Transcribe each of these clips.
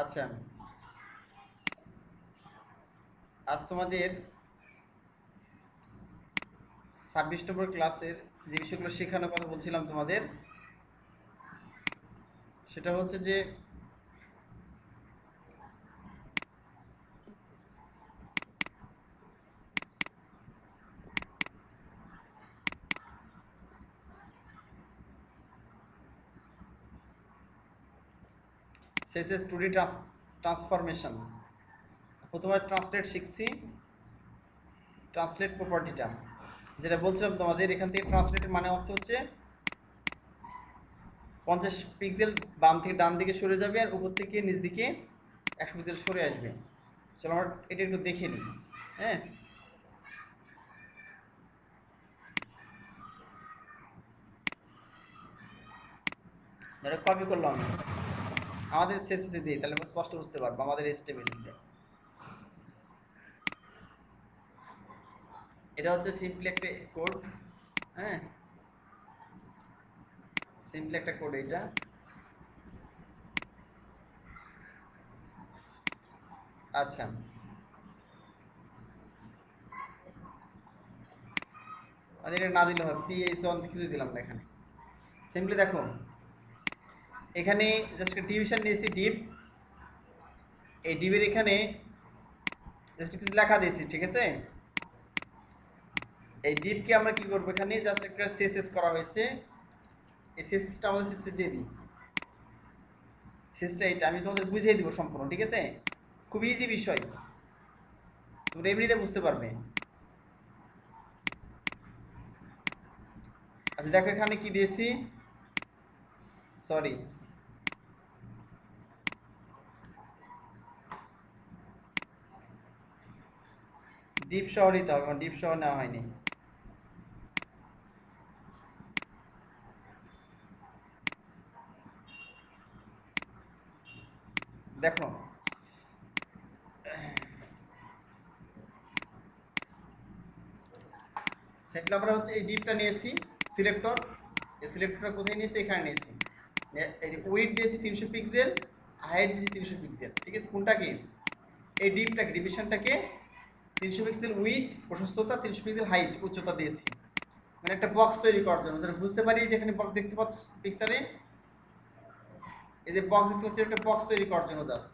আচ্ছা, আজ তোমাদের 26 নম্বর ক্লাসের যে বিষয়গুলো শেখানোর কথা বলছিলাম তোমাদের, সেটা হচ্ছে যে সেসএস টুডি ট্রান্সফরমেশন। প্রথমে ট্রান্সলেট শিখছি, ট্রান্সলেট প্রপার্টিটা যেটা বলছিলাম তোমাদের। এখান থেকে ট্রান্সলেটের মানে অর্থ হচ্ছে 50 পিক্সেল বাম থেকে ডান দিকে সরে যাবে আর উপর থেকে নিচ দিকে 100 পিক্সেল সরে আসবে। চলো আমরা এটা একটু দেখে নিই। হ্যাঁ, ধরো কপি করলাম আমি, আমাদের সেসএসে দিই, তাহলে আমরা স্পষ্ট বুঝতে পারবো আমাদের এসটিএমএল। এটা হচ্ছে সিম্পলি একটা কোড। হ্যাঁ, সিম্পলি একটা কোড এটা। আচ্ছা, আমাদের এটা না দিলে হয়, PH1 কিছু দিলাম না এখানে। সিম্পলি দেখো, এখানে জাস্ট ডিভিশন নিয়েছি ডিপ, এই ডিপের এখানে জাস্ট কিছু লেখা দিয়েছি, ঠিক আছে। এই ডিপকে আমরা কি করবো, এখানে জাস্ট একটা সিএসএস করা হয়েছে, এই সিএসএসটা আমাদের সিএসএস দিয়ে দিই। সিএসটা এটা আমি তোমাদের বুঝিয়ে দিব সম্পূর্ণ, ঠিক আছে। খুব ইজি বিষয়, তোমরা এমনিতে বুঝতে পারবে। আচ্ছা দেখো এখানে কি দিয়েছি, সরি, ডিপ শহর নিতে হবে, ডিপ শহর নেওয়া হয়নি। দেখো সেটটা আমরা হচ্ছে এই ডিপটা নিয়েছি, সিলেক্টর, এই সিলেক্টরটা কোথায় নিয়েছি, এখানে নিয়েছি। এই উইডথ দিয়েছি 300 পিক্সেল, হাইট দিয়েছি 300 পিক্সেল, ঠিক আছে। কোনটাকে, এই ডিপটাকে, ডিভিশনটাকে 300 পিক্সেল উইডথ, প্রশস্ততা 300 পিক্সেল হাইট, উচ্চতা দিয়েছি, মানে একটা বক্স তৈরি করার জন্য, যেন বুঝতে পারি যে এখানে বক্স দেখতে পাচ্ছ পিকচারে, এই যে বক্স দেখতে পাচ্ছি, একটা বক্স তৈরি করার জন্য জাস্ট।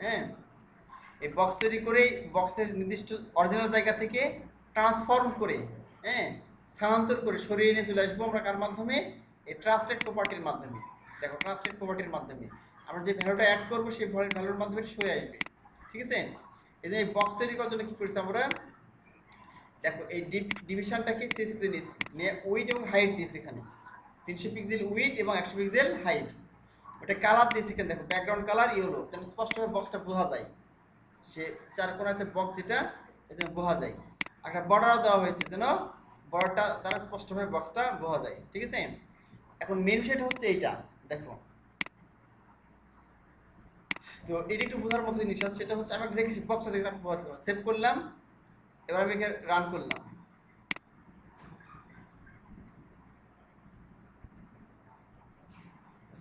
হ্যাঁ, এই বক্স তৈরি করেই বক্সের নির্দিষ্ট অরিজিনাল জায়গা থেকে ট্রান্সফর্ম করে, হ্যাঁ, স্থানান্তর করে সরিয়ে নিয়ে চলে আসবো আমরা কার মাধ্যমে, এই ট্রান্সলেট প্রপার্টির মাধ্যমে। দেখো ট্রান্সলেট প্রপার্টির মাধ্যমে আমরা যে ভ্যালুটা অ্যাড করবো সেই ভ্যালুর মাধ্যমে সরে আসবে, ঠিক আছে। এই যে এই বক্স তৈরি করার জন্য কি করেছি আমরা, দেখো এই ডিভিশনটাকে সিএসএস নিয়েছি, নিয়ে উইড এবং হাইট দিয়েছি এখানে 300 পিক্সেল উইড এবং 100 পিক্সেল হাইট। ওটা কালার দিয়েছি এখানে, দেখো ব্যাকগ্রাউন্ড কালার ইয়েলো, যেন স্পষ্টভাবে বক্সটা বোঝা যায়, সে চার কোণা আছে বক্স যেটা, যেন বোঝা যায়। একটা বর্ডারও দেওয়া হয়েছে যেন বর্ডারটা দ্বারা স্পষ্টভাবে বক্সটা বোঝা যায়, ঠিক আছে। এখন মেন বিষয়টা হচ্ছে এইটা, দেখো তো এটি একটু বোঝার মতো জিনিস আছে, সেটা হচ্ছে আমি একটা দেখেছি বক্সটা দেখে সেভ করলাম, এবার আমি রান করলাম।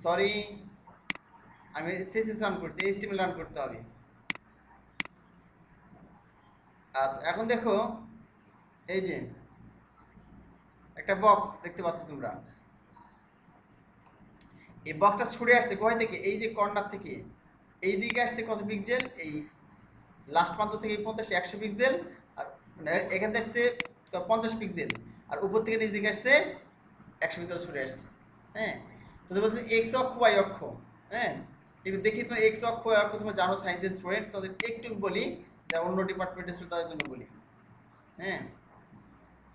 সরি, আমি সিএসএস রান করছি, এইচটিএমএল রান করতে হবে। আচ্ছা এখন দেখো, এই যে একটা বক্স দেখতে পাচ্ছ তোমরা, এই বক্সটা ছুটে আসছে কোথায় থেকে, এই যে কর্নার থেকে এই দিকে আসছে কত পিক্সেল, এই লাস্ট প্রান্ত থেকে এই পর্যন্ত 100 পিক্সেল, আর মানে এখান থেকে আসছে 50 পিক্সেল, আর উপর থেকে নিচ দিকে আসছে 100 পিক্সেল ছুটে আসছে। হ্যাঁ, তো বলছি এক্স অক্ষ ওয়াই অক্ষ। হ্যাঁ, একটু দেখি তোমার এক্স অক্ষ ওয়াই অক্ষ, তোমরা জানো সায়েন্সের স্টুডেন্ট, তাদের একটু বলি, যারা অন্য ডিপার্টমেন্টের স্টুডেন্ট তাদের জন্য বলি। হ্যাঁ,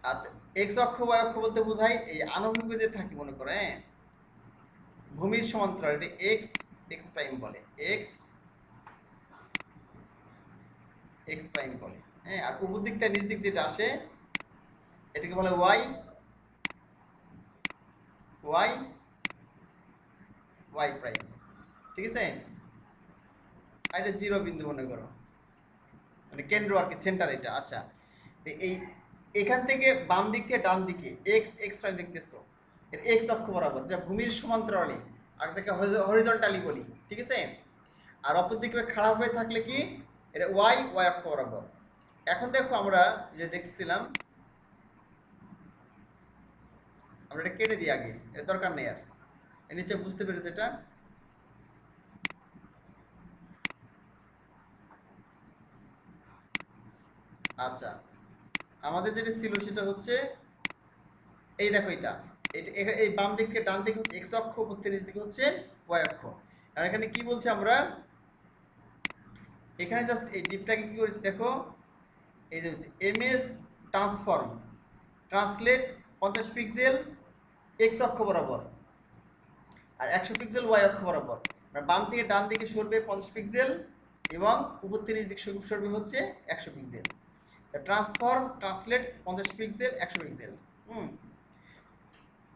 আচ্ছা, এক্স অক্ষ ওয়াই অক্ষ বলতে বোঝায় এই আনুভূমিক যে থাকি, মনে করো, হ্যাঁ, ভূমির সমান্তরাল, এটা এক্স এক্স প্রাইম বলে, এক্স এক্স প্রাইম বলে। হ্যাঁ, আর উপর দিকটা নিচ দিক যেটা আসে এটাকে বলে ওয়াই ওয়াই ওয়াই প্রাইম, ঠিক আছে। আর এটা জিরো বিন্দু মনে করো, মানে কেন্দ্র আর কি, সেন্টার এটা। আচ্ছা, তো এই এখান থেকে বাম দিক থেকে ডান দিকে এক্স এক্স প্রাইম দেখতেছো, এর এক্স অক্ষ বরাবর, যা ভূমির সমান্তরালে, আর যাকে হরিজন্টালি বলি, ঠিক আছে। আর অপর দিকে খারাপ হয়ে থাকলে কি এটা ওয়াই অক্ষ বরাবর। এখন দেখো আমরা যে দেখছিলাম, আমরা এটা কেটে দিই আগে, এটা দরকার নেই আর। এর নিচে বুঝতে পেরেছে এটা? আচ্ছা, আমাদের যেটা ছিল সেটা হচ্ছে এই দেখো এটা, এই বাম দিক থেকে ডান দিকে হচ্ছে এক্স অক্ষ, উপর নিচ দিকে হচ্ছে ওয়াই অক্ষ। আর এখানে কি বলছি আমরা, এখানে জাস্ট এই ডিপটাকে কি করেছি দেখো, এই যে MS transform translate 50 pixel x অক্ষ বরাবর আর 100 পিক্সেল ওয়াই অক্ষ বরাবর। বাম থেকে ডান দিকে সরবে 50 পিক্সেল এবং উপর থেকে নিচ দিকে সরবে হচ্ছে 100 pixel. Transform translate 50 pixel 100 pixel.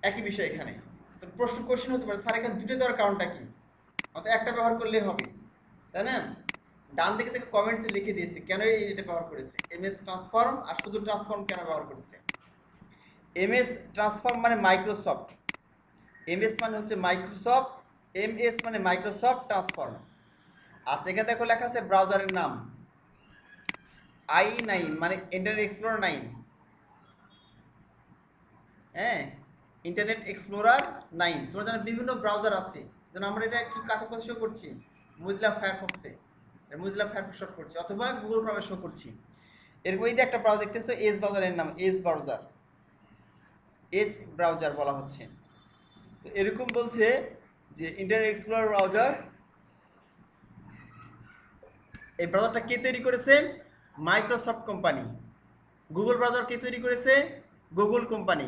একই বিষয় এখানে। তো প্রশ্ন কোশ্চেন হতে পারে স্যার এখানে দুটো দেওয়ার কারণটা কি? অর্থাৎ একটা ব্যবহার করলেই হবে, তাই না? ডান দিকে থেকে কমেন্টসে লিখে দিয়েছি কেন এটা ব্যবহার করেছে, এমএস ট্রান্সফর্ম আর শুধু ট্রান্সফর্ম কেন ব্যবহার করেছে। এমএস ট্রান্সফর্ম মানে মাইক্রোসফট, এমএস মানে হচ্ছে মাইক্রোসফট, এমএস মানে মাইক্রোসফট ট্রান্সফর্ম। আচ্ছা, এখানে দেখো লেখা আছে ব্রাউজারের নাম i9 মানে ইন্টারনেট এক্সপ্লোরার 9। হ্যাঁ, ইন্টারনেট এক্সপ্লোরার 9। তোমরা জানো বিভিন্ন ব্রাউজার আছে, যেন আমরা এটা কি কাছে শো করছি, মোজিলা ফায়ারফক্সে, মোজিলা ফায়ারফক্স শো করছি অথবা গুগল ক্রমে শো করছি। এরকম এই যে একটা ব্রাউজার দেখতেছো, এজ ব্রাউজারের নাম এজ ব্রাউজার, এজ ব্রাউজার বলা হচ্ছে। তো এরকম বলছে যে ইন্টারনেট এক্সপ্লোরার ব্রাউজার, এই ব্রাউজারটা কে তৈরি করেছে? Microsoft company. গুগল ব্রাউজার কে তৈরি করেছে? Google company.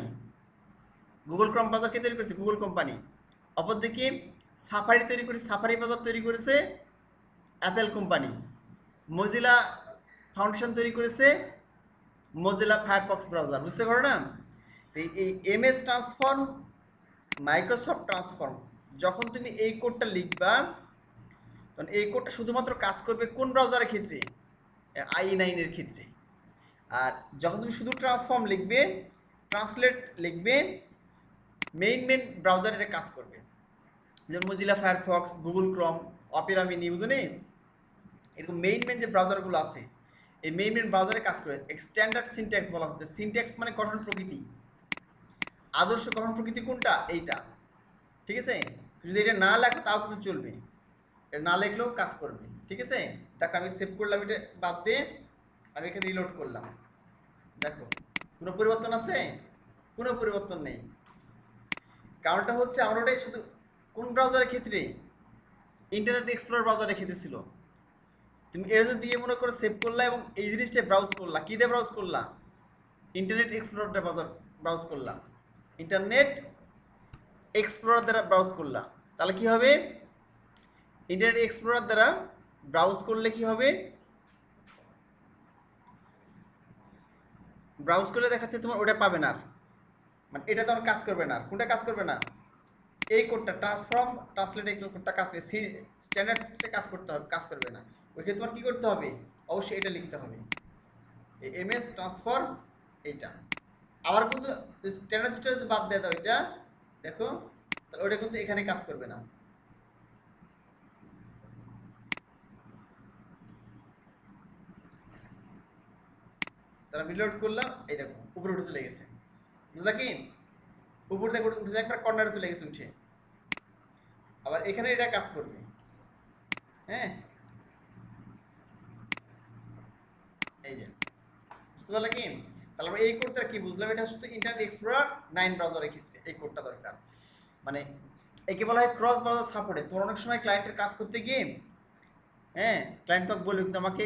Google Chrome browser কে তৈরি করেছে? Google company. অপরদিকে সাফারি তৈরি করেছে, সাফারি ব্রাউজার তৈরি করেছে অ্যাপেল কোম্পানি। মজিলা ফাউন্ডেশন তৈরি করেছে মজিলা ফায়ারফক্স ব্রাউজার। বুঝতে পারো না? এই এমএস ট্রান্সফর্ম মাইক্রোসফট ট্রান্সফর্ম, যখন তুমি এই কোডটা লিখবা তখন এই কোডটা শুধুমাত্র কাজ করবে কোন ব্রাউজারের ক্ষেত্রে? i9 এর ক্ষেত্রে। আর যখন তুমি শুধু ট্রান্সফর্ম লিখবে, ট্রান্সলেট লিখবে, মেইন ব্রাউজার এটা কাজ করবে। যেমন মজিলা ফায়ারফক্স, গুগল ক্রম, অপেরা মিনি, বুঝলে? এরকম মেইন যে ব্রাউজারগুলো আছে, এই মেইন ব্রাউজারে কাজ করে। স্ট্যান্ডার্ড সিনট্যাক্স বলা হচ্ছে। সিনট্যাক্স মানে গঠন প্রকৃতি। আদর্শ গঠন প্রকৃতি কোনটা? এইটা। ঠিক আছে? তুমি যদি এটা না লেখো তাও কিন্তু চলবে, এটা না লিখলেও কাজ করবে। ঠিক আছে? দেখো আমি সেভ করলাম, এটা বাদ দিয়ে আমি এখানে রিলোড করলাম। দেখো কোনো পরিবর্তন আছে? কোনো পরিবর্তন নেই। কারণটা হচ্ছে আমরা ওটাই শুধু কোন ব্রাউজারের ক্ষেত্রে? ইন্টারনেট এক্সপ্লোরার ব্রাউজারের ক্ষেত্রে ছিল। তুমি এটা যদি দিয়ে মনে করো সেভ করলা এবং এই জিনিসটা ব্রাউজ করলা, কি দিয়ে ব্রাউজ করলা? ইন্টারনেট এক্সপ্লোরারটা ব্রাউজ করলা, ইন্টারনেট এক্সপ্লোরার দ্বারা ব্রাউজ করলা। তাহলে কি হবে? ইন্টারনেট এক্সপ্লোরার দ্বারা ব্রাউজ করলে কি হবে? ব্রাউজ করলে দেখাচ্ছে তোমার ওটা পাবে না, মানে এটা তোমার কাজ করবে না। কোনটা কাজ করবে না? এই কোডটা ট্রান্সফর্ম ট্রান্সলেট, এই কোডটা কাজ করবে, স্ট্যান্ডার্ড সিটটা কাজ করতে হবে, কাজ করবে না। ওইখানে তোমার কি করতে হবে? অবশ্যই এটা লিখতে হবে, এই এমএস ট্রান্সফর্ম এইটা। আবার কিন্তু স্ট্যান্ডার্ড সিটটা যদি বাদ দিয়ে দাও এটা, দেখো তাহলে ওটা কিন্তু এখানে কাজ করবে না। তারা রিলোড করলাম, এই দেখো উপরে উঠে চলে গেছে। বুঝলা কি? উপর থেকে উঠে একবার কর্নারে চলে গেছে উঠে। আবার এখানে এটা কাজ করবে। হ্যাঁ, এই যে বুঝতে পারলে কি? তাহলে আমরা এই কোডটা কি বুঝলাম? এটা শুধু ইন্টারনেট এক্সপ্লোরার 9 ব্রাউজারের ক্ষেত্রে এই কোডটা দরকার। মানে একে বলা হয় ক্রস ব্রাউজার সাপোর্টে। তোমার অনেক সময় ক্লায়েন্টের কাজ করতে গিয়ে, হ্যাঁ, ক্লায়েন্ট তো বলবে কিন্তু আমাকে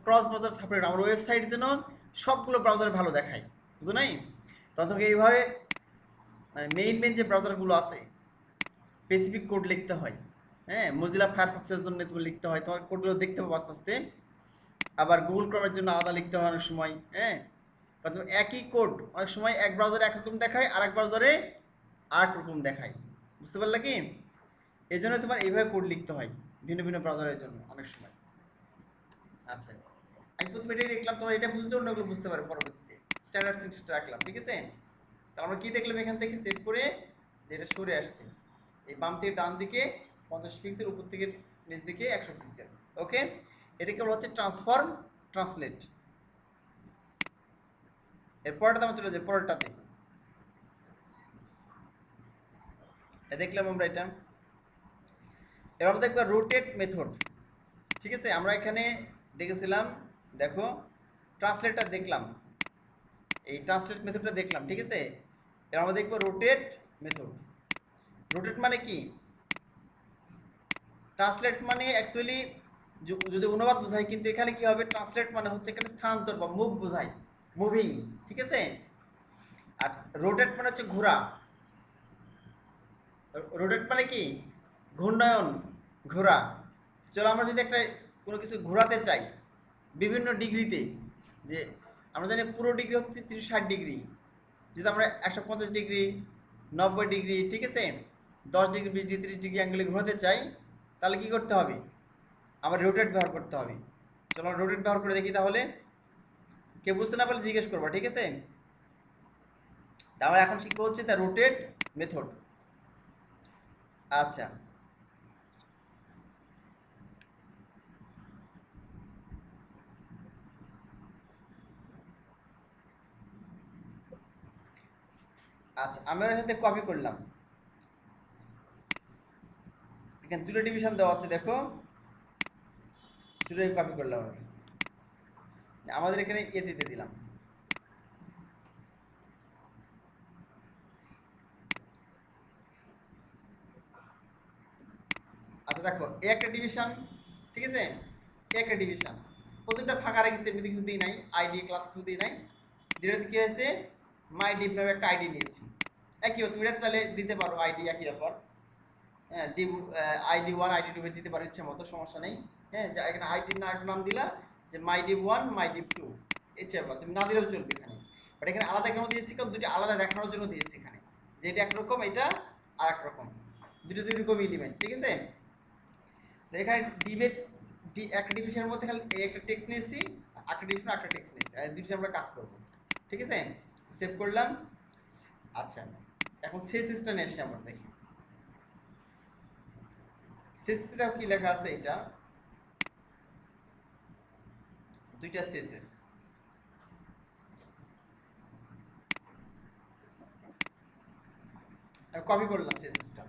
ক্রস ব্রাউজার সাপোর্ট, আমার ওয়েবসাইট যেন সবগুলো ব্রাউজারে ভালো দেখায়, বুঝো নাই? তখন তোকে এইভাবে মানে মেইন যে ব্রাউজারগুলো আছে স্পেসিফিক কোড লিখতে হয়। হ্যাঁ, মজিলা ফায়ারফক্সের জন্য তুমি লিখতে হয়, তোমার কোডগুলো দেখতে পাবো আস্তে আস্তে। আবার গুগল ক্রমের জন্য আলাদা লিখতে হয় অনেক সময়। হ্যাঁ, কারণ একই কোড অনেক সময় এক ব্রাউজারে একরকম দেখায়, আর এক ব্রাউজারে আর রকম দেখায়। বুঝতে পারলে কি? এই জন্য তোমার এইভাবে কোড লিখতে হয় ভিন্ন ব্রাউজারের জন্য অনেক সময়। আচ্ছা, আমি প্রথমে এটাই লিখলাম, তোমরা এটা বুঝলে অন্যগুলো বুঝতে পারো পরবর্তীতে। স্ট্যান্ডার্ড সিনট্যাক্স রাখলাম, ঠিক আছে? তাহলে আমরা কি দেখলাম এখান থেকে সেভ করে যে এটা সরে আসছে, এই বাম থেকে ডান দিকে 50 পিক্সেল, উপর থেকে নিচ দিকে 100 পিক্সেল। ওকে, এটাকে বলা হচ্ছে ট্রান্সফর্ম ট্রান্সলেট। এর পরেরটাতে আমরা চলে যাই, পরেরটাতে দেখলাম আমরা এটা। এবার আমরা দেখবো রোটেট মেথড। ঠিক আছে, আমরা এখানে দেখেছিলাম, দেখো ট্রান্সলেটটা দেখলাম, এই ট্রান্সলেট মেথডটা দেখলাম। ঠিক আছে, এবার আমরা দেখবো রোটেট মেথড। রোটেট মানে কি? ট্রান্সলেট মানে অ্যাকচুয়ালি যদি অনুবাদ বোঝায়, কিন্তু এখানে কি হবে, ট্রান্সলেট মানে হচ্ছে এখানে স্থানান্তর বা মুভ বোঝায়, মুভিং। ঠিক আছে, আর রোটেট মানে হচ্ছে ঘোরা। রোটেট মানে কি? ঘূর্ণায়ন, ঘোরা। চলো আমরা যদি একটা কোনো কিছু ঘোরাতে চাই বিভিন্ন ডিগ্রিতে, যে আমরা জানি পুরো ডিগ্রি হচ্ছে 360 ডিগ্রি, যদি আমরা 150 ডিগ্রি, 90 ডিগ্রি, ঠিক আছে, 10 ডিগ্রি, 20 ডিগ্রি, 30 ডিগ্রি অ্যাঙ্গেলে ঘোরাতে চাই, তাহলে কি করতে হবে? আমার রোটেট ব্যবহার করতে হবে। চলো আমরা রোটেট ব্যবহার করে দেখি তাহলে। কেউ বুঝতে না পারলে জিজ্ঞেস করবো, ঠিক আছে? তাহলে এখন শিখবো হচ্ছে দ্য রোটেট মেথড। আচ্ছা, আচ্ছা আমরা এর সাথে কপি করলাম, এখানে দুটো ডিভিশন দেওয়া আছে, দেখো দুটোই কপি করলাম আমি। আমাদের এখানে এ দিতে দিলাম। আচ্ছা দেখো, এ একটা ডিভিশন, ঠিক আছে, এ একটা ডিভিশন, প্রথমটা ফাঁকা রেখেছি, এমনিতে কিছু দিই নাই, আইডি ক্লাস কিছু দিই নাই। যেটাতে কি হয়েছে, মাই ডিপ নামে একটা আইডি নিয়েছি। একই তুমি এটা চাইলে দিতে পারো আইডি, একই ব্যাপার। হ্যাঁ, ডিপ আইডি 1 আইডি 2 দিতে পারো ইচ্ছে মতো, সমস্যা নেই। হ্যাঁ, যে এখানে আইডির নাম দিলা যে মাই ডিপ 1 মাই ডিপ 2, ইচ্ছে ব্যাপার, তুমি না দিলেও চলবে এখানে। বাট এখানে আলাদা কেন দিয়েছি, কারণ দুটো আলাদা দেখানোর জন্য দিয়েছি এখানে, যে এটা একরকম, এটা আর এক রকম, দুটো দুই রকম এলিমেন্ট। ঠিক আছে, তো এখানে ডিবেট একটা ডিভিশনের মধ্যে খালি একটা টেক্সট নিয়েছি, একটা ডিভিশন একটা টেক্সট নিয়েছি, আর দুটো আমরা কাজ করব। ঠিক আছে, সেভ করলাম। আচ্ছা, এখন সেসিসটা নিয়ে এসে আমরা দেখি সেসিসটা কি লেখা আছে। এটা দুইটা সেসিস, আমি কপি করলাম সেসিসটা।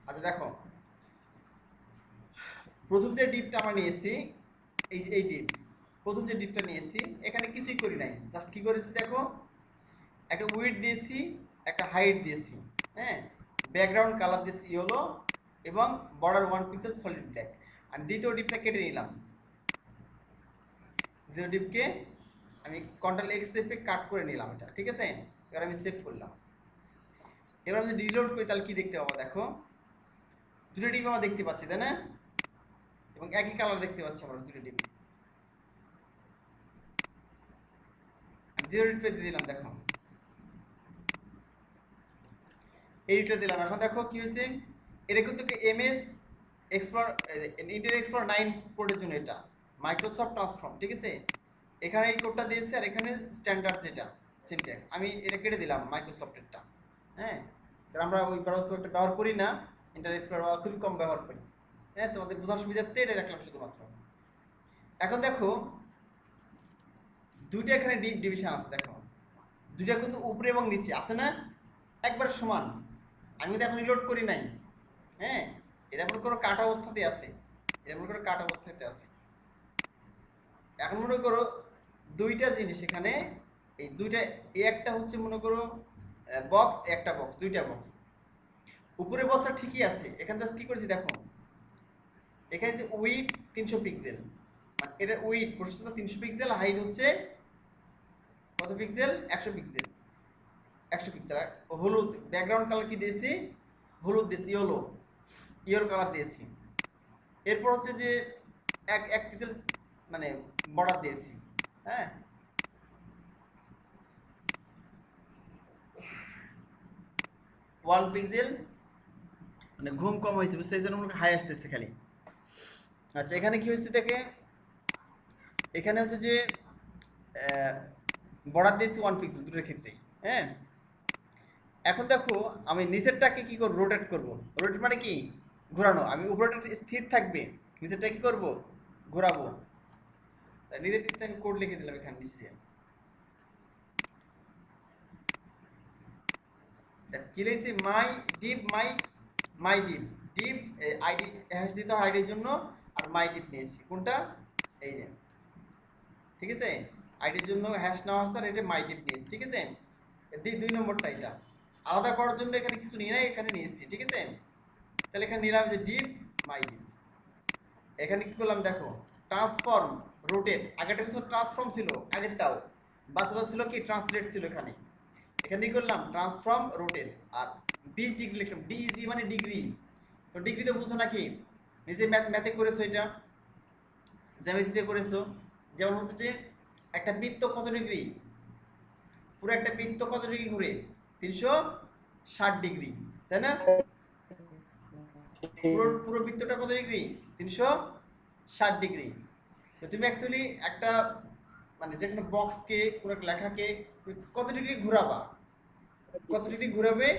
আচ্ছা দেখো, প্রথম যে ডিপটা আমরা নিয়েছি, এই ডিপ, প্রথম যে ডিপটা নিয়েছি, এখানে কিছুই করি নাই, জাস্ট কি করেছি দেখো, একটা উইডথ দিয়েছি, একটা হাইট দিয়েছি, হ্যাঁ, ব্যাকগ্রাউন্ড কালার দিয়েছি ইয়েলো, এবং বর্ডার 1 পিক্সেল সলিড ব্ল্যাক। আমি দ্বিতীয় ডিপটা কেটে নিলাম, দ্বিতীয় ডিপকে আমি কন্ট্রোল এক্স চেপে কাট করে নিলাম এটা। ঠিক আছে, এবার আমি সেভ করলাম। এবার আমি যদি রিলোড করি তাহলে কি দেখতে পাবো, দেখো দুটো ডিপ আমরা দেখতে পাচ্ছি, তাই না? এবং একই কালার দেখতে পাচ্ছি আমরা দুটো ডিপ। দ্বিতীয় ডিপটা দিয়ে দিলাম, দেখো এইটা দিলাম। এখন দেখো কি হয়েছে, এটা কিন্তু এমএস এক্সপ্লোর, ইন্টারনেট এক্সপ্লোর 9 কোডের জন্য, এটা মাইক্রোসফট ট্রান্সফর্ম। ঠিক আছে, এখানে এই কোডটা দিয়েছে, আর এখানে স্ট্যান্ডার্ড যেটা সিনট্যাক্স, আমি এটা কেটে দিলাম মাইক্রোসফটেরটা। হ্যাঁ, কারণ আমরা ওই ব্রাউজারটা ব্যবহার করি না, ইন্টারনেট এক্সপ্লোরার খুবই কম ব্যবহার করি। হ্যাঁ, তোমাদের বোঝার সুবিধার্থে এটা রাখলাম শুধুমাত্র। এখন দেখো দুইটা এখানে ডিভিশন আছে, দেখো দুইটা কিন্তু উপরে এবং নিচে আছে না, একবার সমান। আমি কিন্তু এখন রিলোড করি নাই। হ্যাঁ, এটা মনে করো কাট অবস্থাতে আছে, এটা মনে করো কাট অবস্থাতে আছে। এখন মনে করো দুইটা জিনিস এখানে, এই দুইটা, এই একটা হচ্ছে মনে করো বক্স, একটা বক্স, দুইটা বক্স। উপরে বক্সটা ঠিকই আছে, এখানে জাস্ট কি করেছি দেখো, এখানে যে উইড 300 পিক্সেল, মানে এটা উইড প্রস্থতা 300 পিক্সেল, হাইট হচ্ছে কত পিক্সেল, 100 পিক্সেল, 100 পিক্সেল। আর হলুদ ব্যাকগ্রাউন্ড কালার কি দিয়েছি, হলুদ দিয়েছি, ইয়েলো কালার দিয়েছি। এরপর হচ্ছে যে এক এক পিক্সেল মানে বর্ডার দিয়েছি। হ্যাঁ, 1 পিক্সেল, মানে ঘুম কম হয়েছে, বুঝতে, এই জন্য হাই আসতেছে খালি। আচ্ছা, এখানে কি হয়েছে দেখে, এখানে হচ্ছে যে বর্ডার দিয়েছি 1 পিক্সেল দুটোর ক্ষেত্রে। হ্যাঁ, এখন দেখো আমি নিচেরটাকে কি করব, রোটেট করব। রোটেট মানে কি, ঘোরানো। আমি উপরেরটা স্থির থাকবে, নিচেরটা কি করব, ঘোরাবো। তাই নিজের নিচে আমি কোড লিখে দিলাম এখানে নিচে। কি লিখেছি, মাই ডিপ, মাই ডিপ, ডিপ আইডি হ্যাশ দিতে হয় আইডির জন্য, আর মাই ডিপ নিয়েছি কোনটা, এই যে, ঠিক আছে। আইডির জন্য হ্যাশ নেওয়া আছে, আর এটা মাই ডিপ নিয়েছি, ঠিক আছে। দুই নম্বরটা এটা আলাদা করার জন্য এখানে কিছু নিয়ে নাই, এখানে নিয়েছি, ঠিক আছে। তাহলে এখানে নিলাম যে ডিপ মাই ডিপ। এখানে কি করলাম দেখো, ট্রান্সফর্ম, রোটেট। আগেরটা কিছু ট্রান্সফর্ম ছিল, আগেরটাও বাসুটা ছিল কি ট্রান্সলেট ছিল। এখানে এখানে কি করলাম, ট্রান্সফর্ম রোটেট। আর 20 ডিগ্রি লিখলাম, ডিজি মানে ডিগ্রি। তো ডিগ্রি তো বুঝো নাকি, নিজে ম্যাথে করেছো, এটা জ্যামিতিতে করেছো। যেমন হচ্ছে যে একটা বৃত্ত কত ডিগ্রি, পুরো একটা বৃত্ত কত ডিগ্রি ঘুরে, 360 ডিগ্রি, তাই না। পুরো পুরো বৃত্তটা কত ডিগ্রি, 360 ডিগ্রি। তো তুমি অ্যাকচুয়ালি একটা মানে যে কোনো বক্সকে, কোনো লেখাকে কত ডিগ্রি ঘোরাবা, কত ডিগ্রি ঘুরাবে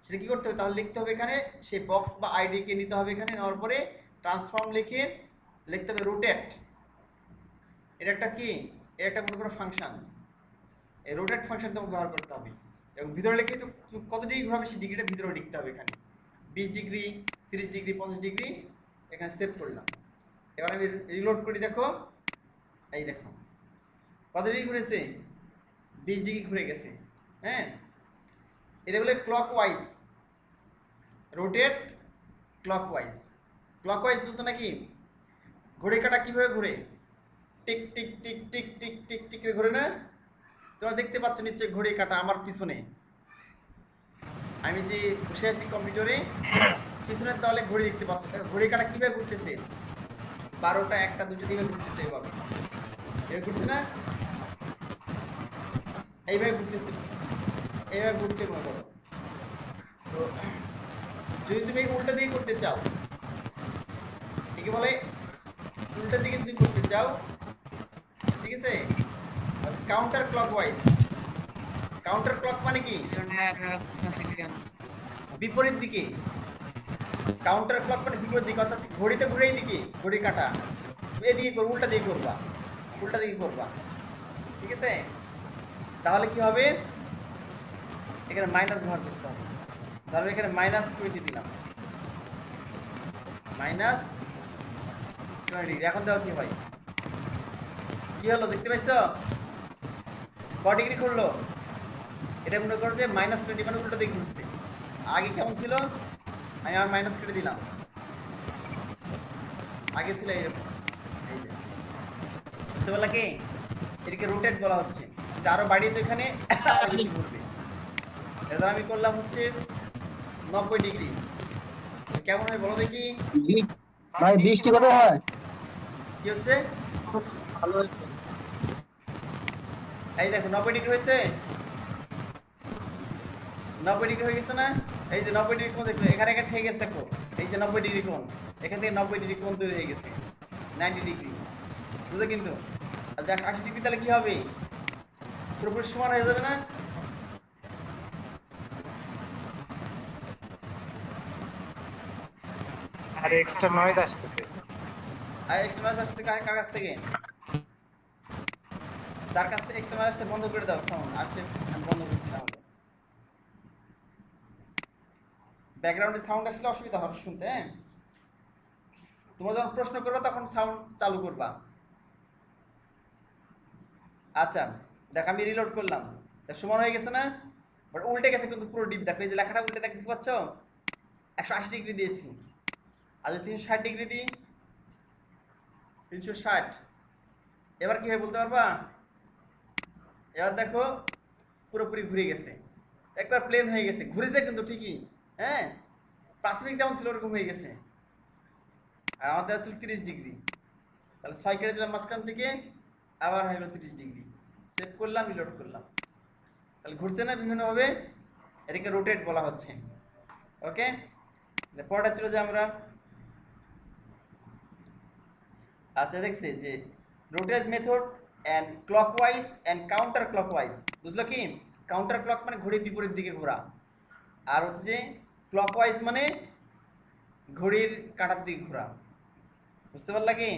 সেটা কি করতে হবে, তাহলে লিখতে হবে এখানে সেই বক্স বা আইডিকে নিতে হবে, এখানে নেওয়ার পরে ট্রান্সফর্ম লিখে লিখতে হবে রোটেট। এটা একটা কি, এটা একটা মনে করো ফাংশন, এই রোটেট ফাংশন তোমাকে ব্যবহার করতে হবে। এবং ভিতরে লিখে তো কত ডিগ্রি ঘোরাবে সেই ডিগ্রিটা ভিতরে লিখতে হবে এখানে, 20 ডিগ্রি, 30 ডিগ্রি, 50 ডিগ্রি। এখানে সেভ করলাম। এবার আমি রিলোড করি, দেখো এই দেখো কত ডিগ্রি ঘুরেছে, 20 ডিগ্রি ঘুরে গেছে। হ্যাঁ, এটা বলে ক্লকওয়াইজ, রোটেট ক্লকওয়াইজ। ক্লকওয়াইজ বুঝতো নাকি, ঘড়ি কাঁটা কিভাবে ঘুরে, tick tick tick tick tick tick tick করে ঘুরে না। তোমরা দেখতে পাচ্ছ নিচে ঘড়ি কাঁটা আমার পিছনে, আমি যে বসে আছি কম্পিউটারে, পিছনের তাহলে ঘড়ি দেখতে পাচ্ছ। ঘড়ি কাঁটা কিভাবে ঘুরতেছে, 12টা 1টা 2টা দিকে ঘুরতেছে, এভাবে এভাবে ঘুরছে না, এইভাবে ঘুরতেছে, এইভাবে ঘুরছে মনে করো। তো যদি তুমি উল্টা দিকে করতে চাও, একে বলে উল্টা দিকে যদি করতে চাও, ঠিক আছে, কাউন্টার ক্লকওয়াইজ। কাউন্টার ক্লক মানে কি, বিপরীত দিকে। কাউন্টার ক্লক মানে বিপরীত দিকে, অর্থাৎ ঘড়িতে ঘুরে এই দিকে, ঘড়ি কাটা এদিকে করবো, উল্টা দিকে করবা, উল্টা দিকে করবা, ঠিক আছে। তাহলে কি হবে, এখানে মাইনাস ব্যবহার করতে হবে। তাহলে এখানে -20 দিলাম, -20 এখন দেখো কি হয়, কি হলো দেখতে পাইছো, ক ডিগ্রি করলো। এটা মনে করো যে -20 মানে উল্টো দিকে ঘুরছে। আগে কেমন ছিল, আমি আমার মাইনাস কেটে দিলাম, আগে ছিল এইরকম, এই যে, বুঝতে পারলা কি, এটাকে রোটেট বলা হচ্ছে। আরো বাড়িয়ে তো এখানে আরো বেশি ঘুরবে। এবার আমি করলাম হচ্ছে 90 ডিগ্রি, কেমন হয় বলো দেখি। ভাই বৃষ্টি কত হয়? কি হচ্ছে, এই দেখো 90 ডিগ্রি হয়েছে, 90 ডিগ্রি হয়ে গেছে না। এই যে 90 ডিগ্রি কোণ দেখো, এখানে একটা ঠেকে গেছে দেখো, এই যে 90 ডিগ্রি কোণ, এখান থেকে 90 ডিগ্রি কোণ তৈরি হয়ে গেছে, 90 ডিগ্রি, বুঝলে কিন্তু। আর দেখ 80 ডিগ্রি তাহলে কি হবে, পুরোপুরি সমান হয়ে যাবে না। আর এক্সট্রা নয়েজ আসতেছে। আর এক্সট্রা নয়েজ আসছে কার কাছ থেকে, যার কাছ থেকে এক্সট্রা নয়েজ আসতে বন্ধ করে দাও সাউন্ড। আচ্ছা আমি বন্ধ করছি তাহলে, ব্যাকগ্রাউন্ডে সাউন্ড আসলে অসুবিধা হবে শুনতে। হ্যাঁ, তোমরা যখন প্রশ্ন করবে তখন সাউন্ড চালু করবা। আচ্ছা দেখো আমি রিলোড করলাম, সমান হয়ে গেছে না, বাট উল্টে গেছে কিন্তু পুরো ডিপ। দেখো এই যে লেখাটা উল্টে দেখতে পাচ্ছ, 180 ডিগ্রি দিয়েছি। আর যদি 360 ডিগ্রি দিই, 360, এবার কি হয় বলতে পারবা, এবার দেখো পুরোপুরি ঘুরে গেছে, একবার প্লেন হয়ে গেছে, ঘুরেছে কিন্তু ঠিকই। হ্যাঁ, প্রাথমিক যেমন ছিল ওরকম হয়ে গেছে। আর আমাদের আসলে 30 ডিগ্রি, তাহলে 6 কেটে দিলাম মাঝখান থেকে, আবার হলো 30 ডিগ্রি। সেভ করলাম, রিলোড করলাম, তাহলে ঘুরছে না বিভিন্নভাবে, এটাকে রোটেট বলা হচ্ছে। ওকে, পরেরটা ছিল যে আমরা, আচ্ছা দেখছি যে rotate method and clockwise and counter clockwise, বুঝলো কি? কাউন্টার ক্লক মানে ঘড়ির বিপরীত দিকে ঘোরা, আর হচ্ছে ক্লকওয়াইজ মানে ঘড়ির কাঁটার দিকে ঘোরা। বুঝতে পারলা কি?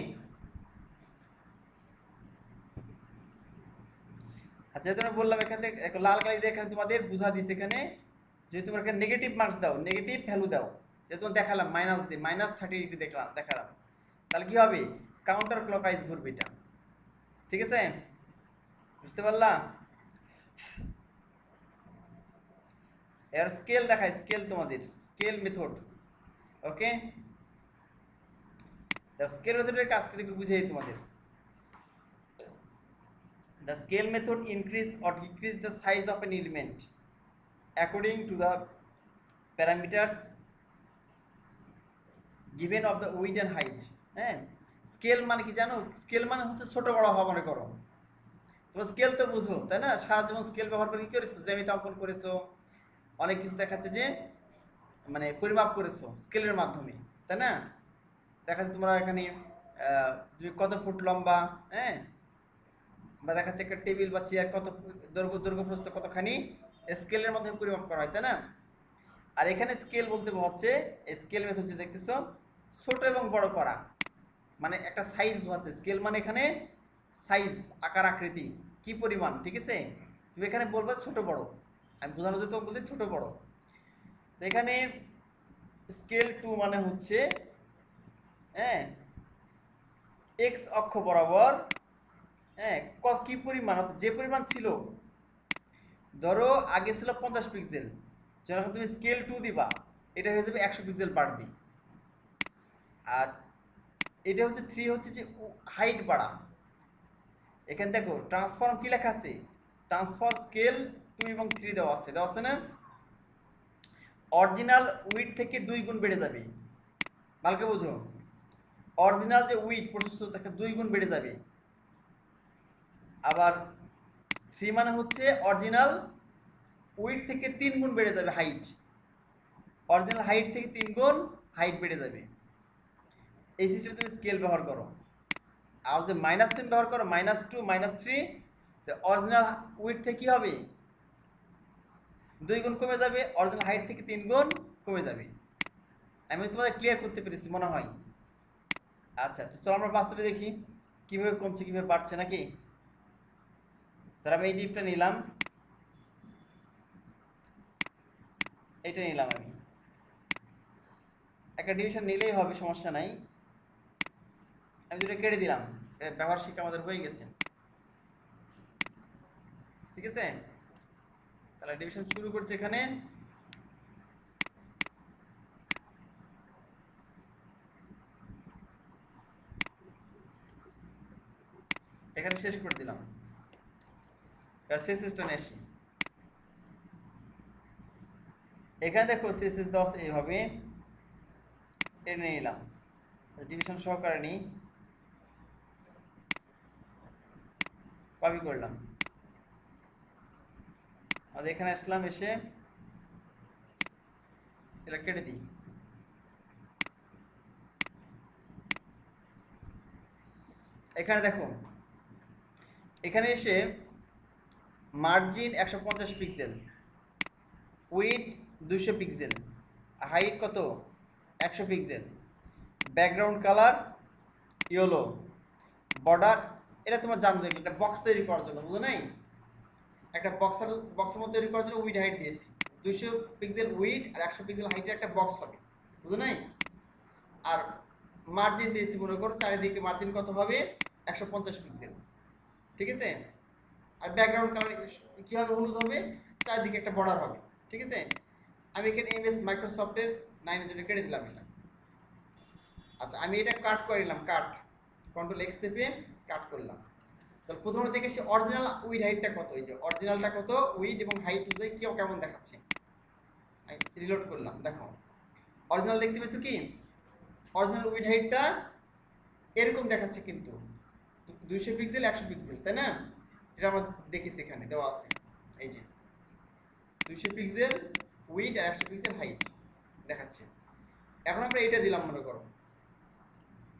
আচ্ছা, তোমরা বললাম এখানে লাল কালি দিয়ে এখানে তোমাদের বুঝা দিছে, এখানে যদি তোমরা এখানে নেগেটিভ মার্কস দাও, নেগেটিভ ভ্যালু দাও, যে তোমার দেখালাম মাইনাস দিয়ে -30 দেখলাম দেখালাম, তাহলে কি হবে? কাউন্টার ক্লকওয়াইজ ঘুরবে এটা। ঠিক আছে, বুঝতে পারলা? এর স্কেল দেখায়, স্কেল তোমাদের স্কেল মেথড। ওকে, দেখো স্কেল মেথডের কাজ কিন্তু একটু বুঝাই তোমাদের। The scale method increase or decrease the size of an element according to the parameters given of the width and height. হ্যাঁ, স্কেল মানে কি জানো? স্কেল মানে হচ্ছে ছোট বড় হওয়া, মনে করো তোমরা স্কেল তো বুঝো তাই না? সারা জীবন স্কেল ব্যবহার করে কি করেছো? জ্যামিতি অঙ্কন করেছো, অনেক কিছু দেখাচ্ছে যে মানে পরিমাপ করেছো স্কেলের মাধ্যমে, তাই না? দেখাচ্ছে তোমরা এখানে তুমি কত ফুট লম্বা, হ্যাঁ, বা দেখাচ্ছে একটা টেবিল বা চেয়ার কত দৈর্ঘ্য প্রস্থ কতখানি, স্কেলের মাধ্যমে পরিমাপ করা হয়, তাই না? আর এখানে স্কেল বলতে হচ্ছে, স্কেল মেথড যে দেখতেছো ছোট এবং বড় করা, মানে একটা সাইজ বোঝাচ্ছে। স্কেল মানে এখানে সাইজ, আকার আকৃতি কি পরিমাণ, ঠিক আছে? তুমি এখানে বলবা ছোট বড়, আমি বোঝানোর জন্য তোমাকে বলছি ছোট বড়। তো এখানে স্কেল 2 মানে হচ্ছে, হ্যাঁ, এক্স অক্ষ বরাবর, হ্যাঁ, কি পরিমাণ, যে পরিমাণ ছিল, ধরো আগে ছিল 50 পিক্সেল, যখন তুমি স্কেল 2 দিবা এটা হয়ে যাবে 100 পিক্সেল বাড়বে। আর এটা হচ্ছে 3 হচ্ছে যে হাইট বাড়া। এখানে দেখো ট্রান্সফর্ম কি লেখা আছে, ট্রান্সফার স্কেল 2 এবং 3 দেওয়া আছে না? অরিজিনাল উইড থেকে 2 গুণ বেড়ে যাবে, ভালো করে বোঝো। অরিজিনাল যে উইড প্রশস্ত থেকে 2 গুণ বেড়ে যাবে। আবার 3 মানে হচ্ছে অরিজিনাল উইড থেকে 3 গুণ বেড়ে যাবে হাইট, অরিজিনাল হাইট থেকে 3 গুণ হাইট বেড়ে যাবে। এই সিস্টেমে তুমি স্কেল ব্যবহার করো। আর যে -10 ব্যবহার করো, -2 -3, অরিজিনাল উইড থেকে কি হবে? 2 গুণ কমে যাবে, অরিজিনাল হাইট থেকে 3 গুণ কমে যাবে। আমি তোমাদের ক্লিয়ার করতে পেরেছি মনে হয়। আচ্ছা, তো চলো আমরা বাস্তবে দেখি কিভাবে কমছে কিভাবে বাড়ছে, নাকি? তাহলে আমি এই ডিপটা নিলাম, এইটা নিলাম, আমি একটা ডিভিশন নিলেই হবে, সমস্যা নাই। আমি দুটো কেটে দিলাম, ব্যবহার শিক্ষা আমাদের হয়ে গেছে, ঠিক আছে? তাহলে ডিভিশন শুরু করছি এখানে। এখানে শেষ করে দিলাম, শেষটা নিয়ে আসি। এখানে দেখো সিএসএস 10 এইভাবে টেনে নিলাম, ডিভিশন সহকারে নিই, কপি করলাম, আর এখানে আসলাম, এসে এটা কেটে দিই। এখানে দেখো, এখানে এসে margin 150 pixel, weed 200 pixel, height কত 100 pixel, background colour yellow, border, এটা তোমার জানো, দেখলে একটা বক্স তৈরি করার জন্য, বুঝো নাই? একটা বক্সের মধ্যে তৈরি করার জন্য উইড হাইট দিয়েছি, 200 পিক্সেল উইড আর 100 পিক্সেল হাইটের একটা বক্স হবে, বুঝো নাই? আর মার্জিন দিয়েছি, মনে করো চারিদিকে মার্জিন কত হবে 150 পিক্সেল, ঠিক আছে? আর ব্যাকগ্রাউন্ড কালার কি হবে, হলুদ হবে, চারিদিকে একটা বর্ডার হবে, ঠিক আছে? আমি এখানে এমএস মাইক্রোসফটের 9 এর জন্য কেটে দিলাম এটা। আচ্ছা, আমি এটা কাট করে নিলাম, কাট, কন্ট্রোল এক্স চেপে কাট করলাম। তাহলে প্রথমে দেখে সে অরিজিনাল উইড হাইটটা কত, এই যে অরিজিনালটা কত, উইড এবং হাইট অনুযায়ী কি কেমন দেখাচ্ছে। আমি রিলোড করলাম, দেখো অরিজিনাল দেখতে পেয়েছো কি? অরিজিনাল উইড হাইটটা এরকম দেখাচ্ছে, কিন্তু 200 পিক্সেল 100 পিক্সেল, তাই না? যেটা আমরা দেখেছি এখানে দেওয়া আছে, এই যে 200 পিক্সেল উইড আর 100 পিক্সেল হাইট দেখাচ্ছে। এখন আমরা এটা দিলাম, মনে করো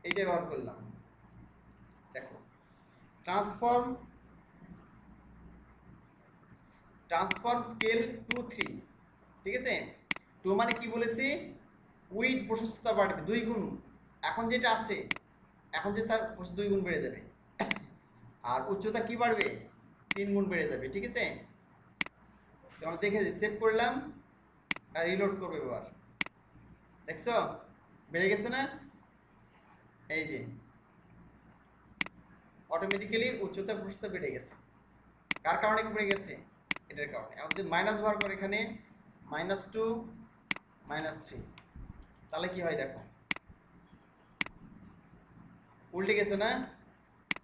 এইটা ব্যবহার করলাম, দেখো ট্রান্সফর্ম স্কেল টু 3, ঠিক আছে। 2 মানে কি বলেছি, উইড প্রশস্ততা বাড়বে 2 গুণ, এখন যেটা আছে এখন যে তার 2 গুণ বেড়ে যাবে, আর উচ্চতা কি বাড়বে 3 গুণ বেড়ে যাবে, ঠিক আছে। তো আমরা দেখে সেভ করলাম আর রিলোড করবো এবার, দেখছো বেড়ে গেছে না, এই যে অটোমেটিক্যালি উচ্চতা প্রশস্ততা বেড়ে গেছে। কার কারণে বেড়ে গেছে, এটার কারণে। এখন যদি মাইনাস ব্যবহার করে এখানে -2 -3, তাহলে কি হয় দেখো, উল্টে গেছে না,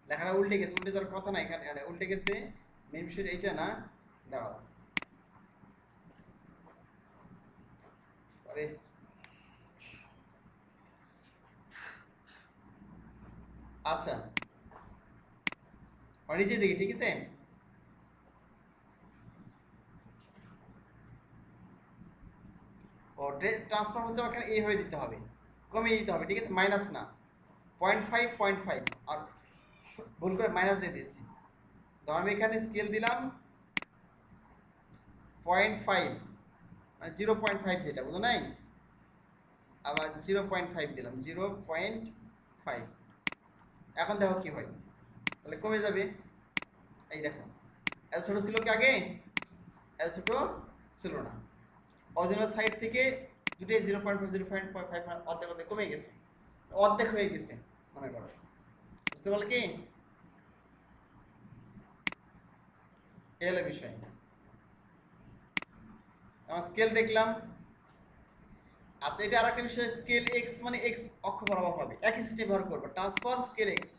লেখাটা উল্টে গেছে, উল্টে যাওয়ার কথা না এখানে, উল্টে গেছে। মেন বিষয় এইটা না, দাঁড়াও আরে আচ্ছা নিচে দিকে, ঠিক আছে। ও ট্রান্সফর্ম হচ্ছে এখানে এই হয়ে দিতে হবে, কমিয়ে দিতে হবে, ঠিক আছে, মাইনাস না, 0.5 আর ভুল করে মাইনাস দিয়ে দিয়েছি। ধর আমি এখানে স্কেল দিলাম 0.5, মানে 0.5 যেটা বুঝো নাই, আবার 0.5 দিলাম 0.5। এখন দেখো কি হয়, তাহলে কমে যাবে। এই দেখো এত ছোট ছিল কি আগে, এত ছোট ছিল না। অরিজিনাল সাইড থেকে দুটোই 0.5 অর্ধেক অর্ধেক কমে গেছে, অর্ধেক হয়ে গেছে মনে করো, বুঝতে পারলে কি, এই হলো বিষয়। আমার স্কেল দেখলাম। আচ্ছা এটা আরেকটা বিষয়, স্কেল এক্স মানে এক্স অক্ষ বরাবর হবে, একই সিস্টেম ব্যবহার করবো, ট্রান্সফর্ম স্কেল এক্স,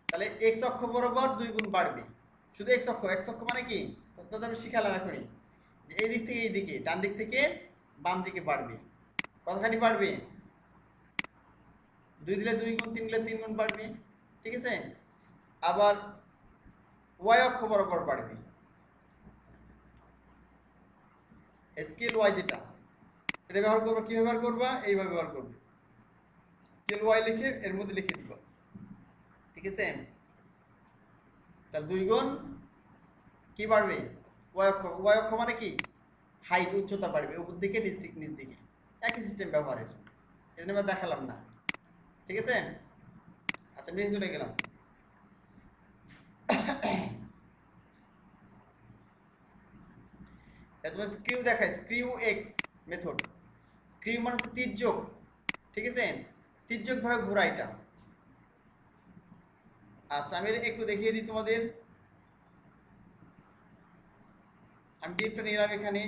তাহলে এক্স অক্ষ বরাবর 2 গুণ বাড়বে, শুধু এক্স অক্ষ মানে কি, তো আমি শিখালাম এখনই যে এই দিক থেকে এই দিকে, ডান দিক থেকে বাম দিকে বাড়বে, কতখানি বাড়বে, 2 দিলে 2 গুণ, 3 দিলে 3 গুণ বাড়বে, ঠিক আছে। আবার ওয়াই অক্ষ বরাবর বাড়বে, স্কেল ওয়াই যেটা, এটা ব্যবহার করবো, কি ব্যবহার করবা, এইভাবে ব্যবহার করবে, স্কেল ওয়াই লিখে এর মধ্যে লিখে দিব, ঠিক আছে। তাহলে 2 গুণ কি বাড়বে, ওয়াই অক্ষ মানে কি, হাইট উচ্চতা বাড়বে, উপর দিকে নিচ দিকে, একই সিস্টেম ব্যবহারের, এই জন্য আমরা দেখালাম না, ঠিক আছে। আচ্ছা নিচে চলে গেলাম। তোমার স্ক্রিউ দেখায়, স্ক্রিউ এক্স মেথড, স্ক্রিউ মানে হচ্ছে তির্যক, ঠিক আছে, তির্যক ভাবে ঘোরা এটা। আচ্ছা আমি একটু দেখিয়ে দিই তোমাদের, আমি ডিপটা নিলাম এখানে,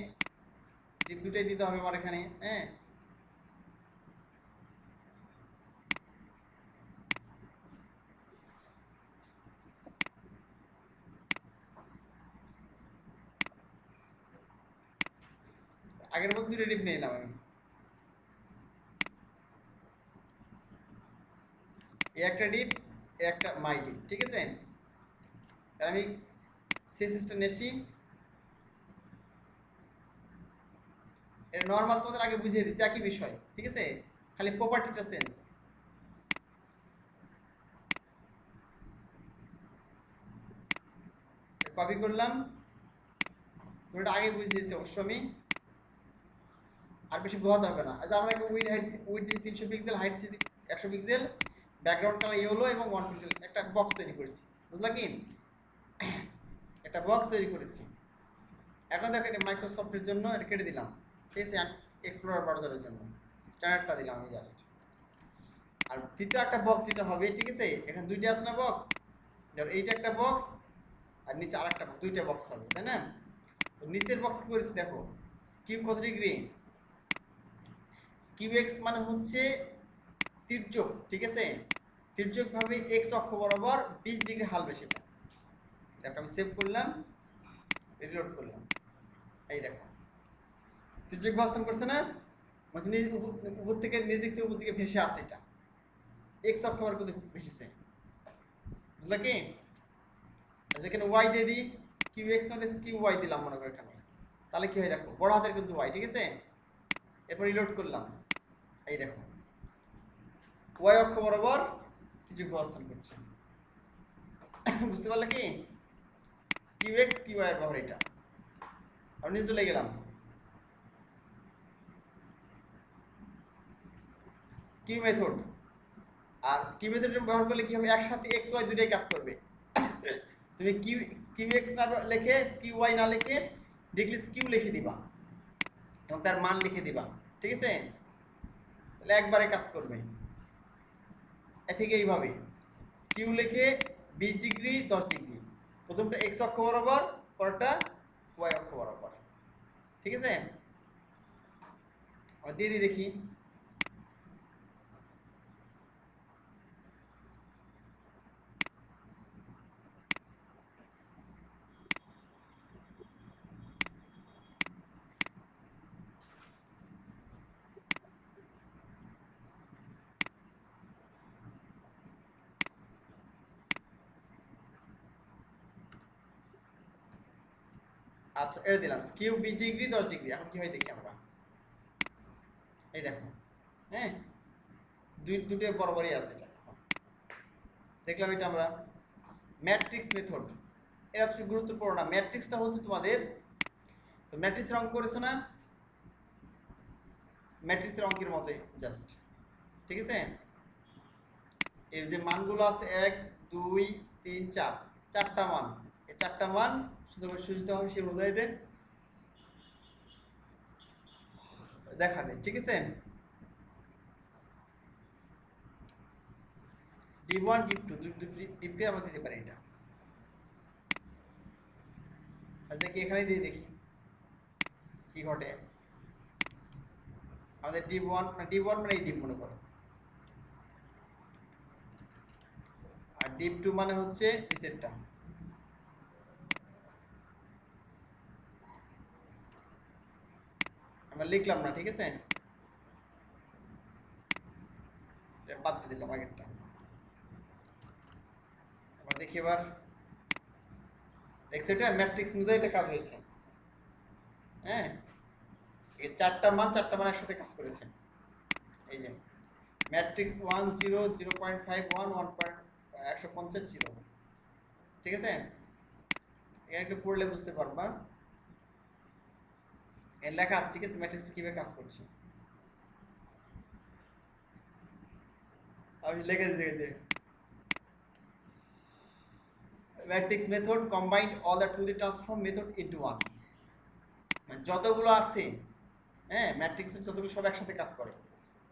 ডিপ দুটাই দিতে হবে আমার এখানে, হ্যাঁ। আগের মধ্যে 2টা ডিপ নিলাম আমি, এই একটা ডিপ, এই একটা মাই ডিপ, ঠিক আছে। তাহলে আমি সে সিস্টেম নেছি, এটা নর্মাল তোমাদের আগে বুঝিয়ে দিচ্ছি, একই বিষয়, ঠিক আছে, খালি প্রপার্টিটা চেঞ্জ। কপি করলাম, ওটা আগে বুঝিয়েছি অবশ্য আমি, আর বেশি বোঝাতে হবে না। আচ্ছা আমরা উইড দিই 300 pixel, height 100 pixel, background colour yellow এবং 1 পিক্সেল, একটা বক্স তৈরি করেছি, বুঝলা কি, একটা বক্স তৈরি করেছি। এখন দেখো এটা মাইক্রোসফটের জন্য এটা কেটে দিলাম, ঠিক আছে, এক্সপ্লোরার ব্রাউজারের জন্য স্ট্যান্ডার্ডটা দিলাম আমি জাস্ট। আর দ্বিতীয় একটা বক্স যেটা হবে, ঠিক আছে, এখানে 2টা আছে না বক্স, ধর এইটা একটা বক্স আর নিচে আরেকটা বক্স, 2টা বক্স হবে, তাই না। তো নিচের বক্স কি করেছি দেখো, স্কিউ কত ডিগ্রি, স্কিউ এক্স মানে হচ্ছে তির্যক, ঠিক আছে, তির্যক ভাবে এক্স অক্ষ বরাবর 20 ডিগ্রি হালবে সেটা। দেখো আমি সেভ করলাম, রিলোড করলাম, এই দেখো তির্যক অবস্থান করছে না, মানে উপর থেকে নিচ দিক থেকে উপর দিকে ভেসে আসে, এটা এক্স অক্ষ বরাবর ভেসেছে, বুঝলা কি। যেখানে ওয়াই দিয়ে দিই, কিউ এক্স না দিয়ে কিউ ওয়াই দিলাম মনে করো এখানে, তাহলে কি হয় দেখো, বড় হাতের কিন্তু ওয়াই, ঠিক আছে। এরপর রিলোড করলাম, এই দেখো ওয়াই অক্ষ বরাবর কিছু অবস্থান করছে, বুঝতে পারলে কি কিউ এক্স কিউ ওয়াই এর পাওয়ার এটা। আমি নিচে চলে গেলাম, স্কিউ মেথড। আর স্কিউ মেথড ব্যবহার করলে কি হবে, একসাথে এক্স ওয়াই দুটোই কাজ করবে। তুমি কিউ কিউ এক্স না লিখে স্কিউ ওয়াই না লিখে ডিরেক্টলি স্কিউ লিখে দিবা এবং তার মান লিখে দিবা, ঠিক আছে? তাহলে একবারে কাজ করবে। ঠিক এইভাবে স্কিউ লিখে 20 ডিগ্রি 10 ডিগ্রি, প্রথমটা এক্স অক্ষ বরাবর, পরেরটা ওয়াই অক্ষ বরাবর, ঠিক আছে? আর দিয়ে দিই দেখি। আচ্ছা এটা দিলাম স্কিউ 20 ডিগ্রি 10 ডিগ্রি। এখন কি হয় দেখি আমরা, এই দেখো, হ্যাঁ দুটো বরাবরই আছে এটা। দেখলাম এটা আমরা ম্যাট্রিক্স মেথড, এটা তো গুরুত্বপূর্ণ না। ম্যাট্রিক্সটা হচ্ছে তোমাদের, তো ম্যাট্রিক্সের অঙ্ক করেছো না, ম্যাট্রিক্সের অঙ্কের মতোই জাস্ট, ঠিক আছে? এর যে মানগুলো আছে 1 2 3 4, চারটা মান, এই চারটা মান সুন্দর করে সুজিতে হবে সেই অনুযায়ী দেখাবে, ঠিক আছে? ডিপ 1 ডিপ 2 ডিপকে আমরা দিতে পারি এটা। আচ্ছা কি এখানে দিয়ে দেখি কি ঘটে। আমাদের ডিপ 1 মানে এই ডিপ মনে করো, আর ডিপ 2 মানে হচ্ছে নিচেরটা। আমরা লিখলাম না, ঠিক আছে? এটা বাদ দিয়ে দিলাম আগেরটা। আমরা দেখি এবার, দেখছো এটা ম্যাট্রিক্স অনুযায়ী এটা কাজ হয়েছে, হ্যাঁ? এই চারটা মান একসাথে কাজ করেছে। এই যে ম্যাট্রিক্স 1 0 0.5 1 1.150 ছিল, ঠিক আছে? এখানে একটু পড়লে বুঝতে পারবা এর লেখা আছে, ঠিক আছে? ম্যাট্রিক্সটা কিভাবে কাজ করছে আমি লিখে দিয়েছি। Matrix method combined all the to the transform method into one. যতগুলো আছে, হ্যাঁ ম্যাট্রিক্সের যতগুলো সব একসাথে কাজ করে।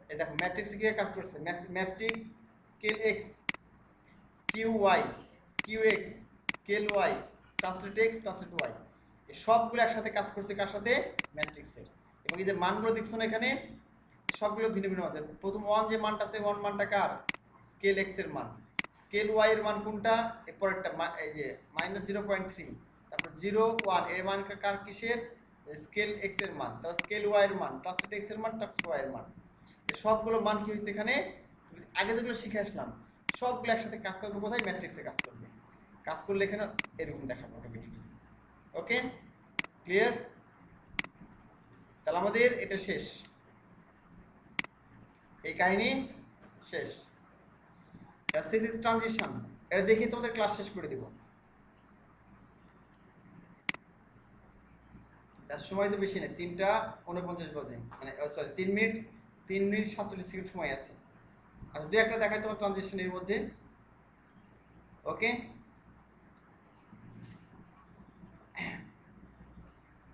এই দেখো ম্যাট্রিক্স কিভাবে কাজ করছে, matrix scale X skew Y, skew X scale Y, translate X translate Y, এই সবগুলো একসাথে কাজ করছে কার সাথে, ম্যাট্রিক্সের। এবং এই যে মানগুলো দেখছো না এখানে, সবগুলো ভিন্ন ভিন্ন মাত্রা। প্রথম ওয়ান যে মানটা আছে, ওয়ান মানটা কার, স্কেল এক্স এর মান। স্কেল ওয়াই এর মান কোনটা, এরপর একটা এই যে -0.3, তারপর 0 1 এর মান কার, কিসের, স্কেল এক্স এর মান, তারপর স্কেল ওয়াই এর মান, ট্রান্সলেট এক্স এর মান, ট্রান্সলেট ওয়াই এর মান। এই সবগুলো মান কি হয়েছে এখানে, আগে যেগুলো শিখে আসলাম সবগুলো একসাথে কাজ করবে কোথায়, ম্যাট্রিক্সে কাজ করবে। কাজ করলে এখানে এরকম দেখাবো অটোমেটিক্যালি। Okay clear? তাহলে আমাদের এটা শেষ, এই কাহিনী শেষ। দিস ইজ ট্রানজিশন, এটা দেখে তোমাদের ক্লাস শেষ করে দিব। তার সময় তো বেশি নেই, 3টা 49 বাজে, মানে সরি 3 মিনিট 47 সেকেন্ড সময় আছে। আচ্ছা দু একটা দেখাই তোমার ট্রানজিশনের মধ্যে। ওকে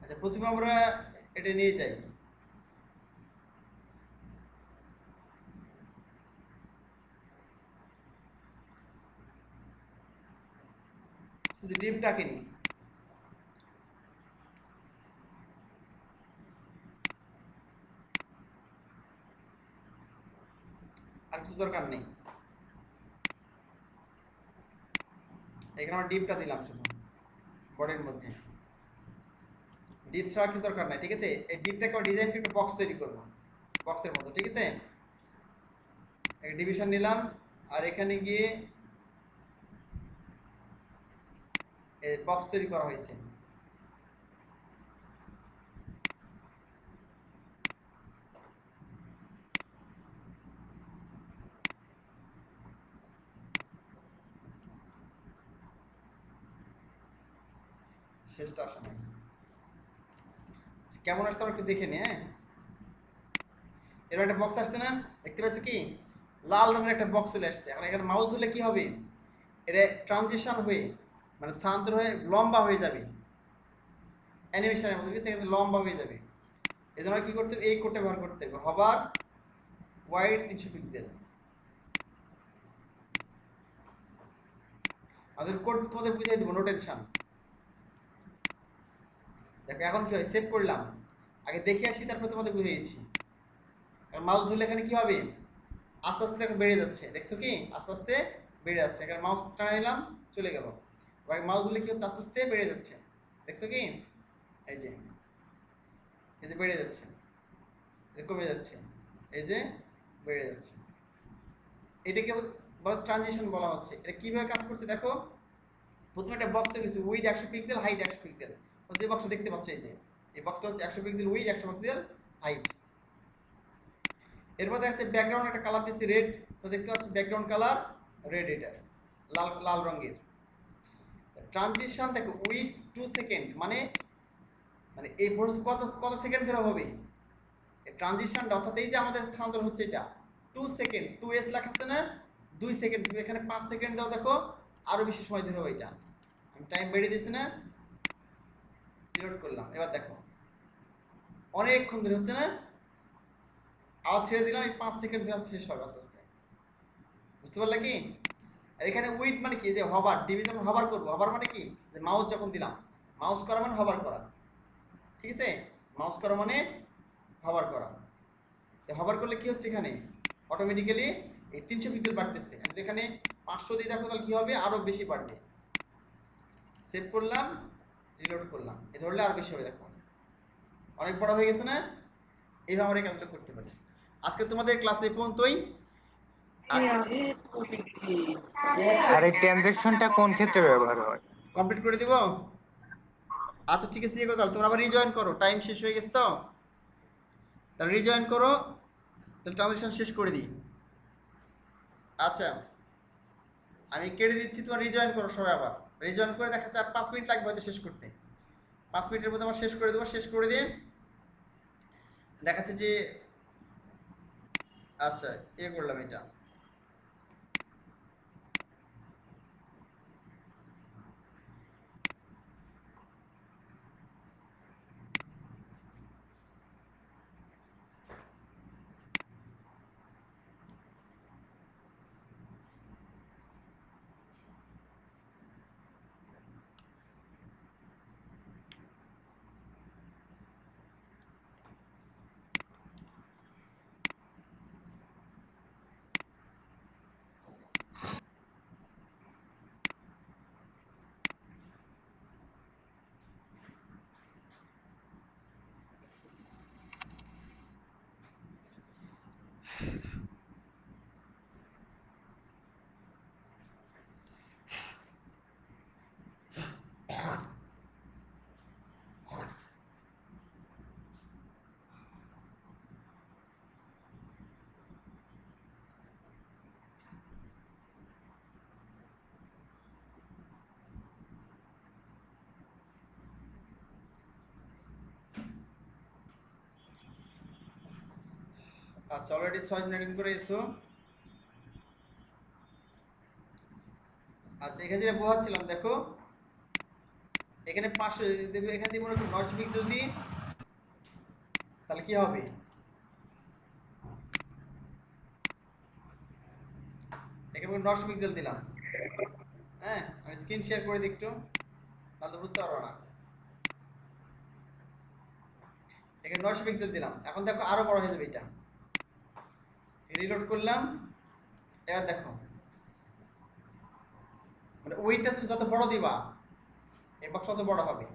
আচ্ছা প্রথমে আমরা এটা নিয়ে যাই। শুধু ডিপটাকে নিই, আর কিছু দরকার নেই। এখানে আমরা ডিপটা দিলাম শুধু বডির মধ্যে, ডিপ ছাড়া কিছু দরকার নাই, ঠিক আছে? এই ডিপটাকে ডিজাইন করে একটা বক্স তৈরি করবো বক্সের মতো, ঠিক আছে? একটা ডিভিশন নিলাম, আর এখানে গিয়ে বক্স তৈরি করা হয়েছে। শেষটা আসা নাই। কেমন আসছে আমরা একটু দেখে নি। হ্যাঁ, এরকম একটা বক্স আসছে না, দেখতে পাচ্ছ কি লাল রঙের একটা বক্স চলে আসছে। এখন এখানে মাউস হলে কি হবে, এটা ট্রানজিশন হয়ে মানে স্থানান্তর হয়ে লম্বা হয়ে যাবে, অ্যানিমেশনের মধ্যে সেখানে লম্বা হয়ে যাবে। এই জন্য কি করতে হবে, এই কোডটা ব্যবহার করতে হবে, হবার ওয়াইড 300 পিক্সেল। আমাদের কোড তোমাদের বুঝিয়ে দেবো, নো টেনশন। দেখো এখন কি হয়, সেভ করলাম, আগে দেখে আসি তারপর তোমাদের বুঝিয়েছি। কারণ মাউস ধরলে এখানে কি হবে, আস্তে আস্তে দেখো বেড়ে যাচ্ছে, দেখছো কি আস্তে আস্তে বেড়ে যাচ্ছে। এখানে মাউস টানা দিলাম চলে গেল, এবার মাউস ধরলে কি হচ্ছে, আস্তে আস্তে বেড়ে যাচ্ছে, দেখছো কি এই যে বেড়ে যাচ্ছে, কমে যাচ্ছে, এই যে বেড়ে যাচ্ছে। এটাকে বলা ট্রানজিশন বলা হচ্ছে। এটা কিভাবে কাজ করছে দেখো, প্রথমে একটা বক্স তৈরি হচ্ছে, উইড 100 পিক্সেল, হাইট 100 পিক্সেল। যে বক্সটা দেখতে পাচ্ছ এই যে এই বক্সটা হচ্ছে 100 পিক্সেল উইড, 100 পিক্সেল হাইট। এরপর দেখা যাচ্ছে ব্যাকগ্রাউন্ড একটা কালার দিচ্ছি রেড, তো দেখতে পাচ্ছ ব্যাকগ্রাউন্ড কালার রেড, এটা লাল লাল রঙের। ট্রানজিশন দেখো উইড 2 সেকেন্ড, মানে মানে এই প্রসেস কত কত সেকেন্ড ধরে হবে এই ট্রানজিশনটা, অর্থাৎ এই যে আমাদের স্থানান্তর হচ্ছে এটা 2 সেকেন্ড, 2s লেখা আছে না, 2 সেকেন্ড, তুমি এখানে 5 সেকেন্ড দাও, দেখো আরো বেশি সময় ধরে হবে এটা। আমি টাইম বেড়ে দিয়েছি না, রিলোড করলাম, এবার দেখো অনেকক্ষণ ধরে হচ্ছে না, আওয়াজ ছেড়ে দিলাম, এই 5 সেকেন্ড ধরে শেষ হবে আস্তে আস্তে, বুঝতে পারলে কি? আর এখানে উইড মানে কি, যে হবার, ডিভিশন হবার করবো, হবার মানে কি, যে মাউস যখন দিলাম, মাউস করা মানে হবার করা, ঠিক আছে, মাউস করা মানে হবার করা। তো হবার করলে কি হচ্ছে, এখানে অটোমেটিক্যালি এই 300 পিক্সেল বাড়তেছে। আমি এখানে 500 দিয়ে দেখো তাহলে কি হবে, আরো বেশি বাড়বে। সেভ করলাম, রিলোড করলাম, এ ধরলে আরো বেশি হবে, দেখো অনেক বড় হয়ে গেছে না। এইভাবে আমরা এই কাজটা করতে পারি। আজকে তোমাদের ক্লাসে পর্যন্তই। আর এই ট্রানজ্যাকশনটা কোন ক্ষেত্রে ব্যবহার হয়? কমপ্লিট করে দিব। আচ্ছা ঠিক আছে, ইয়ে করো তাহলে, তোমরা আবার রিজয়েন করো, টাইম শেষ হয়ে গেছে তো, তাহলে রিজয়েন করো, তাহলে ট্রানজ্যাকশন শেষ করে দিই। আচ্ছা আমি কেটে দিচ্ছি, তোমার রিজয়েন করো সবাই, আবার রিজয়েন করে দেখা যাচ্ছে আর 5 মিনিট লাগবে হয়তো শেষ করতে। 5 মিনিটের মধ্যে আমার শেষ করে দেবো, শেষ করে দিয়ে দেখাচ্ছে যে আচ্ছা ইয়ে করলাম এটা। আচ্ছা অলরেডি 6 জন অ্যাটেন্ড করে এসো। আচ্ছা এখানে যেটা বোঝাচ্ছিলাম দেখো, এখানে 500 যদি দেবে, এখানে দিয়ে মনে করো 900 পিক্সেল দিই, তাহলে কি হবে, এখানে 900 পিক্সেল দিলাম। হ্যাঁ আমি স্ক্রিন শেয়ার করে দিই একটু, তাহলে তো বুঝতে পারবো না। এখানে 900 পিক্সেল দিলাম, এখন দেখো আরো বড় হয়ে যাবে এটা। রিলোড করলাম, এবার দেখো মানে ওইটা তুমি যত বড় দিবা এই বক্স তত বড় হবে,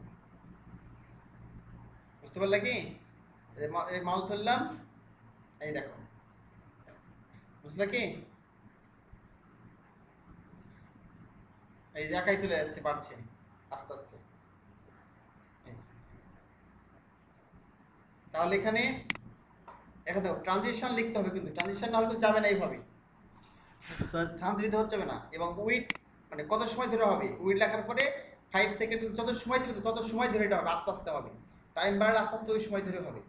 বুঝতে পারলে কি? এই মাউস ধরলাম, এই দেখো, বুঝলে কি? এই যে একাই চলে যাচ্ছে, বাড়ছে আস্তে আস্তে। তাহলে এখানে এখন দেখো ট্রানজিশন লিখতে হবে, কিন্তু ট্রানজিশন না হলে তো যাবে না এইভাবে, স্থানান্তরিত হচ্ছে না। এবং উইড মানে কত সময় ধরে হবে, উইড লেখার পরে 5 সেকেন্ড যত সময় দিবে তত সময় ধরে এটা হবে, আস্তে আস্তে হবে। টাইম বাড়লে আস্তে আস্তে ওই সময় ধরে হবে।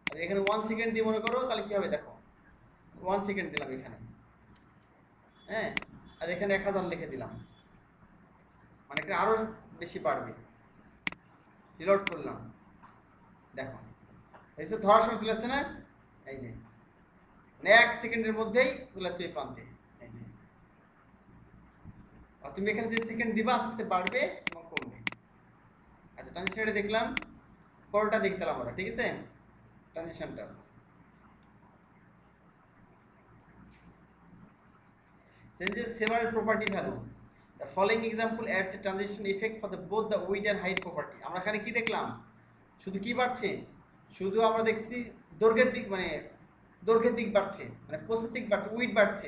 আর এখানে 1 সেকেন্ড দিয়ে মনে করো, তাহলে কি হবে দেখো, 1 সেকেন্ড দিলাম এখানে, হ্যাঁ, আর এখানে 1000 লিখে দিলাম, মানে এখানে আরো বেশি বাড়বে। রিলোড করলাম, দেখো এই যে ধরার সময় চলে যাচ্ছে না, এই যে মানে 1 সেকেন্ডের মধ্যেই চলে যাচ্ছে এই প্রান্তে, এই যে। আর তুমি এখানে যে সেকেন্ড দিবা আস্তে আস্তে বাড়বে এবং কমবে। আচ্ছা, ট্রানজিশনটা দেখলাম, পরেরটা দেখতে পেলাম আমরা, ঠিক আছে। ট্রানজিশনটা changes several property value. The following example adds a transition effect for the both the width and height property. আমরা এখানে কি দেখলাম, শুধু কি বাড়ছে, শুধু আমরা দেখছি দৈর্ঘ্যের দিক, মানে দৈর্ঘ্যের দিক বাড়ছে, মানে প্রস্থের দিক বাড়ছে, উইড বাড়ছে,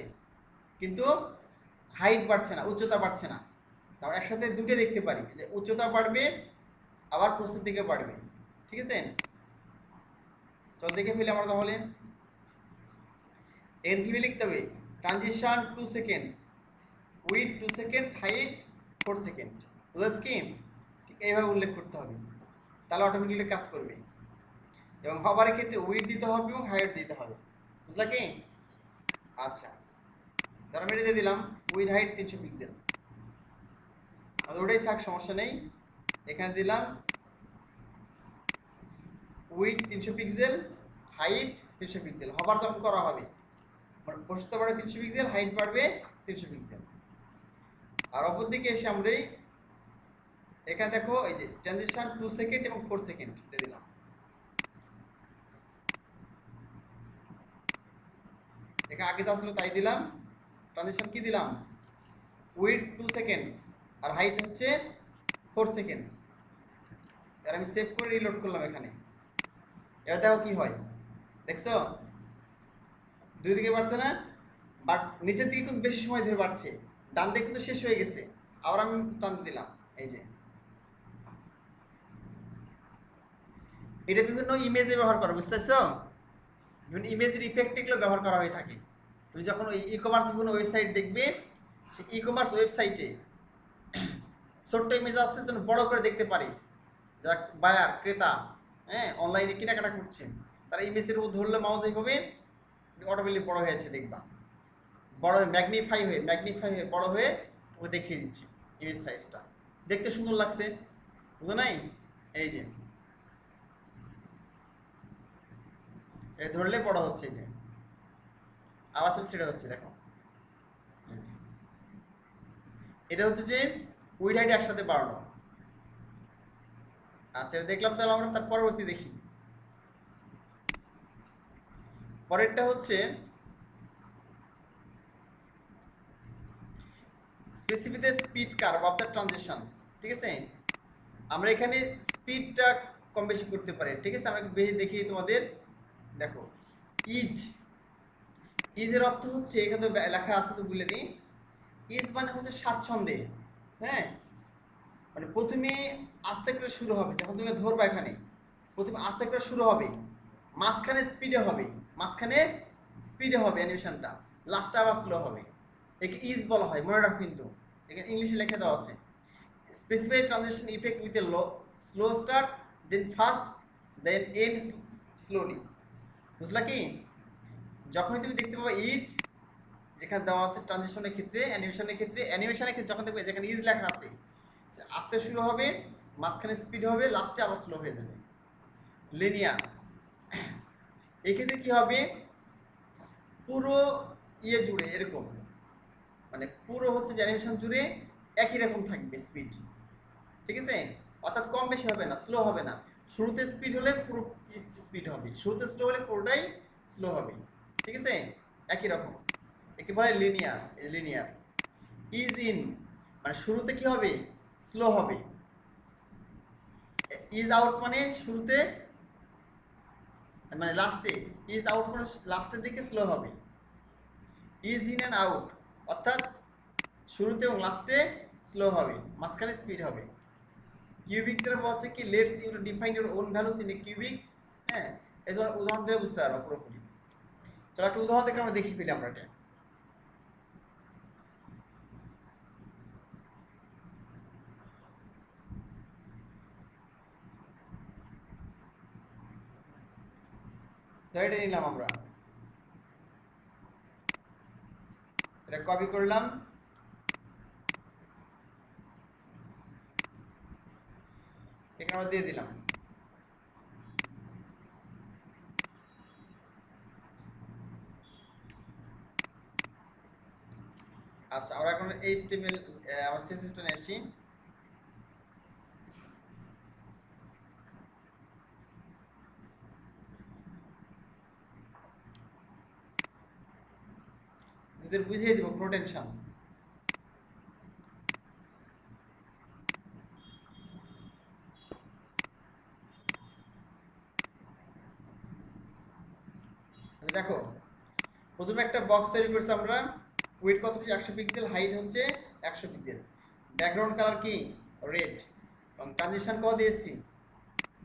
কিন্তু হাইট বাড়ছে না, উচ্চতা বাড়ছে না। তারপর একসাথে দুটো দেখতে পারি, যে উচ্চতা বাড়বে আবার প্রস্থের দিকে বাড়বে, ঠিক আছে। চল দেখে ফেলি আমরা তাহলে। এর কিভাবে লিখতে হবে, transition 2 seconds, width 2 seconds, height 4 second, বুঝাচ্ছি কি, ঠিক এইভাবে উল্লেখ করতে হবে, তাহলে অটোমেটিক্যালি কাজ করবে। এবং হবারের ক্ষেত্রে উইথ দিতে হবে এবং হাইট দিতে হবে, বুঝলা কি। আচ্ছা, ধর আমি এটা দিয়ে দিলাম উইথ হাইট 300 পিক্সেল, আর ওটাই থাক, সমস্যা নেই। এখানে দিলাম উইথ 300 পিক্সেল, হাইট 300 পিক্সেল। হবার যখন করা হবে মানে প্রস্থ বাড়বে 300 পিক্সেল, হাইট বাড়বে 300 পিক্সেল। আর অপর দিকে এসে আমরা এখানে দেখো এই যে ট্রানজিশন 2 সেকেন্ড এবং 4 সেকেন্ড দিয়ে দিলাম। এখানে আগে যা ছিল তাই দিলাম, ট্রানজিশন কি দিলাম, উইথ 2 সেকেন্ডস আর হাইট হচ্ছে 4 সেকেন্ডস। আর আমি সেভ করে রিলোড করলাম এখানে। এবার দেখো কি হয়, দেখছো দুই দিকে বাড়ছে না, বাট নিচের দিকে কিন্তু বেশি সময় ধরে বাড়ছে, ডান দিকে কিন্তু শেষ হয়ে গেছে। আবার আমি টানতে দিলাম, এই যে এটা বিভিন্ন ইমেজে ব্যবহার করা, বুঝতে পারছো, বিভিন্ন ইমেজের ইফেক্ট এগুলো ব্যবহার করা হয়ে থাকে। তুমি যখন ওই ই কমার্স বিভিন্ন ওয়েবসাইট দেখবে, সেই ই কমার্স ওয়েবসাইটে ছোট্ট ইমেজ আসছে যেন বড় করে দেখতে পারে, যারা বায়ার ক্রেতা, হ্যাঁ, অনলাইনে কেনাকাটা করছে, তারা ইমেজের উপর ধরলে মাউস এইভাবে অটোমেটিক বড় হয়েছে, দেখবা বড় হয়ে ম্যাগনিফাই হয়ে বড় হয়ে ও দেখিয়ে দিচ্ছি ইমেজ সাইজটা, দেখতে সুন্দর লাগছে, বুঝো নাই। এই যে এই ধরলে বড় হচ্ছে, যে আবার তো সেটা হচ্ছে, দেখো এটা হচ্ছে যে উইড হাইট একসাথে বাড়ানো। আচ্ছা, এটা দেখলাম, তাহলে আমরা তার পরবর্তী দেখি। পরেরটা হচ্ছে specific the speed curve of the transition, ঠিক আছে। আমরা এখানে স্পিডটা কম বেশি করতে পারি, ঠিক আছে। আমরা দেখি তোমাদের, দেখো ইজের অর্থ হচ্ছে, এখানে লেখা আছে তো বলে দিই, ইজ মানে হচ্ছে স্বাচ্ছন্দ্যে, হ্যাঁ, মানে প্রথমে আস্তে করে শুরু হবে, যখন তুমি ধরবা এখানে প্রথমে আস্তে করে শুরু হবে, মাঝখানে স্পিডে হবে অ্যানিমেশনটা, লাস্টে আবার স্লো হবে, একে ইজ বলা হয়, মনে রাখো। কিন্তু এখানে ইংলিশে লেখা দেওয়া আছে, specified transition effect with a slow start, then fast, then end slowly, বুঝলা কি। যখনই তুমি দেখতে পাবে ইজ যেখানে দেওয়া আছে ট্রানজিশনের ক্ষেত্রে, অ্যানিমেশনের ক্ষেত্রে যখন দেখবে যেখানে ইজ লেখা আছে, আস্তে শুরু হবে, মাঝখানে স্পিড হবে, লাস্টে আবার স্লো হয়ে যাবে। লিনিয়ার, এক্ষেত্রে কি হবে, পুরো ইয়ে জুড়ে এরকম, মানে পুরো হচ্ছে যে অ্যানিমেশন জুড়ে একই রকম থাকবে স্পিড, ঠিক আছে। অর্থাৎ কম বেশি হবে না, স্লো হবে না। শুরুতে স্পিড হলে পুরো স্পিড হবে, শুরুতে স্লো হলে পুরোটাই স্লো হবে, ঠিক আছে, একই রকম। একে বলে লিনিয়ার। ইজ ইন মানে শুরুতে কি হবে, স্লো হবে। ইজ আউট মানে শুরুতে, মানে লাস্টে, ইজ আউট মানে লাস্টের দিকে স্লো হবে। ইজ ইন অ্যান্ড আউট অর্থাৎ শুরুতে এবং লাস্টে স্লো হবে, মাঝখানে স্পিড হবে। কিউবিক দ্বারা বলা হচ্ছে কি, let's you define your own values in a cubic, হ্যাঁ, এই ধরনের উদাহরণ দিয়ে বুঝতে পারবো পুরোপুরি। চলো একটা উদাহরণ দেখে আমরা দেখি ফেলি আমরা এটা। ধর এটা নিলাম আমরা, এটা কপি করলাম, এখানে আমরা দিয়ে দিলাম। আচ্ছা আমরা এখন HTML আমার CSS টা আসি। ভিতরে বুঝিয়ে দিব, কোনো টেনশন। দেখো প্রথমে একটা বক্স তৈরি করছি আমরা, উইড কত, 100 পিক্সেল, হাইট হচ্ছে 100 পিক্সেল, ব্যাকগ্রাউন্ড কালার কি রেড, এবং ট্রানজিশন কত দিয়েছি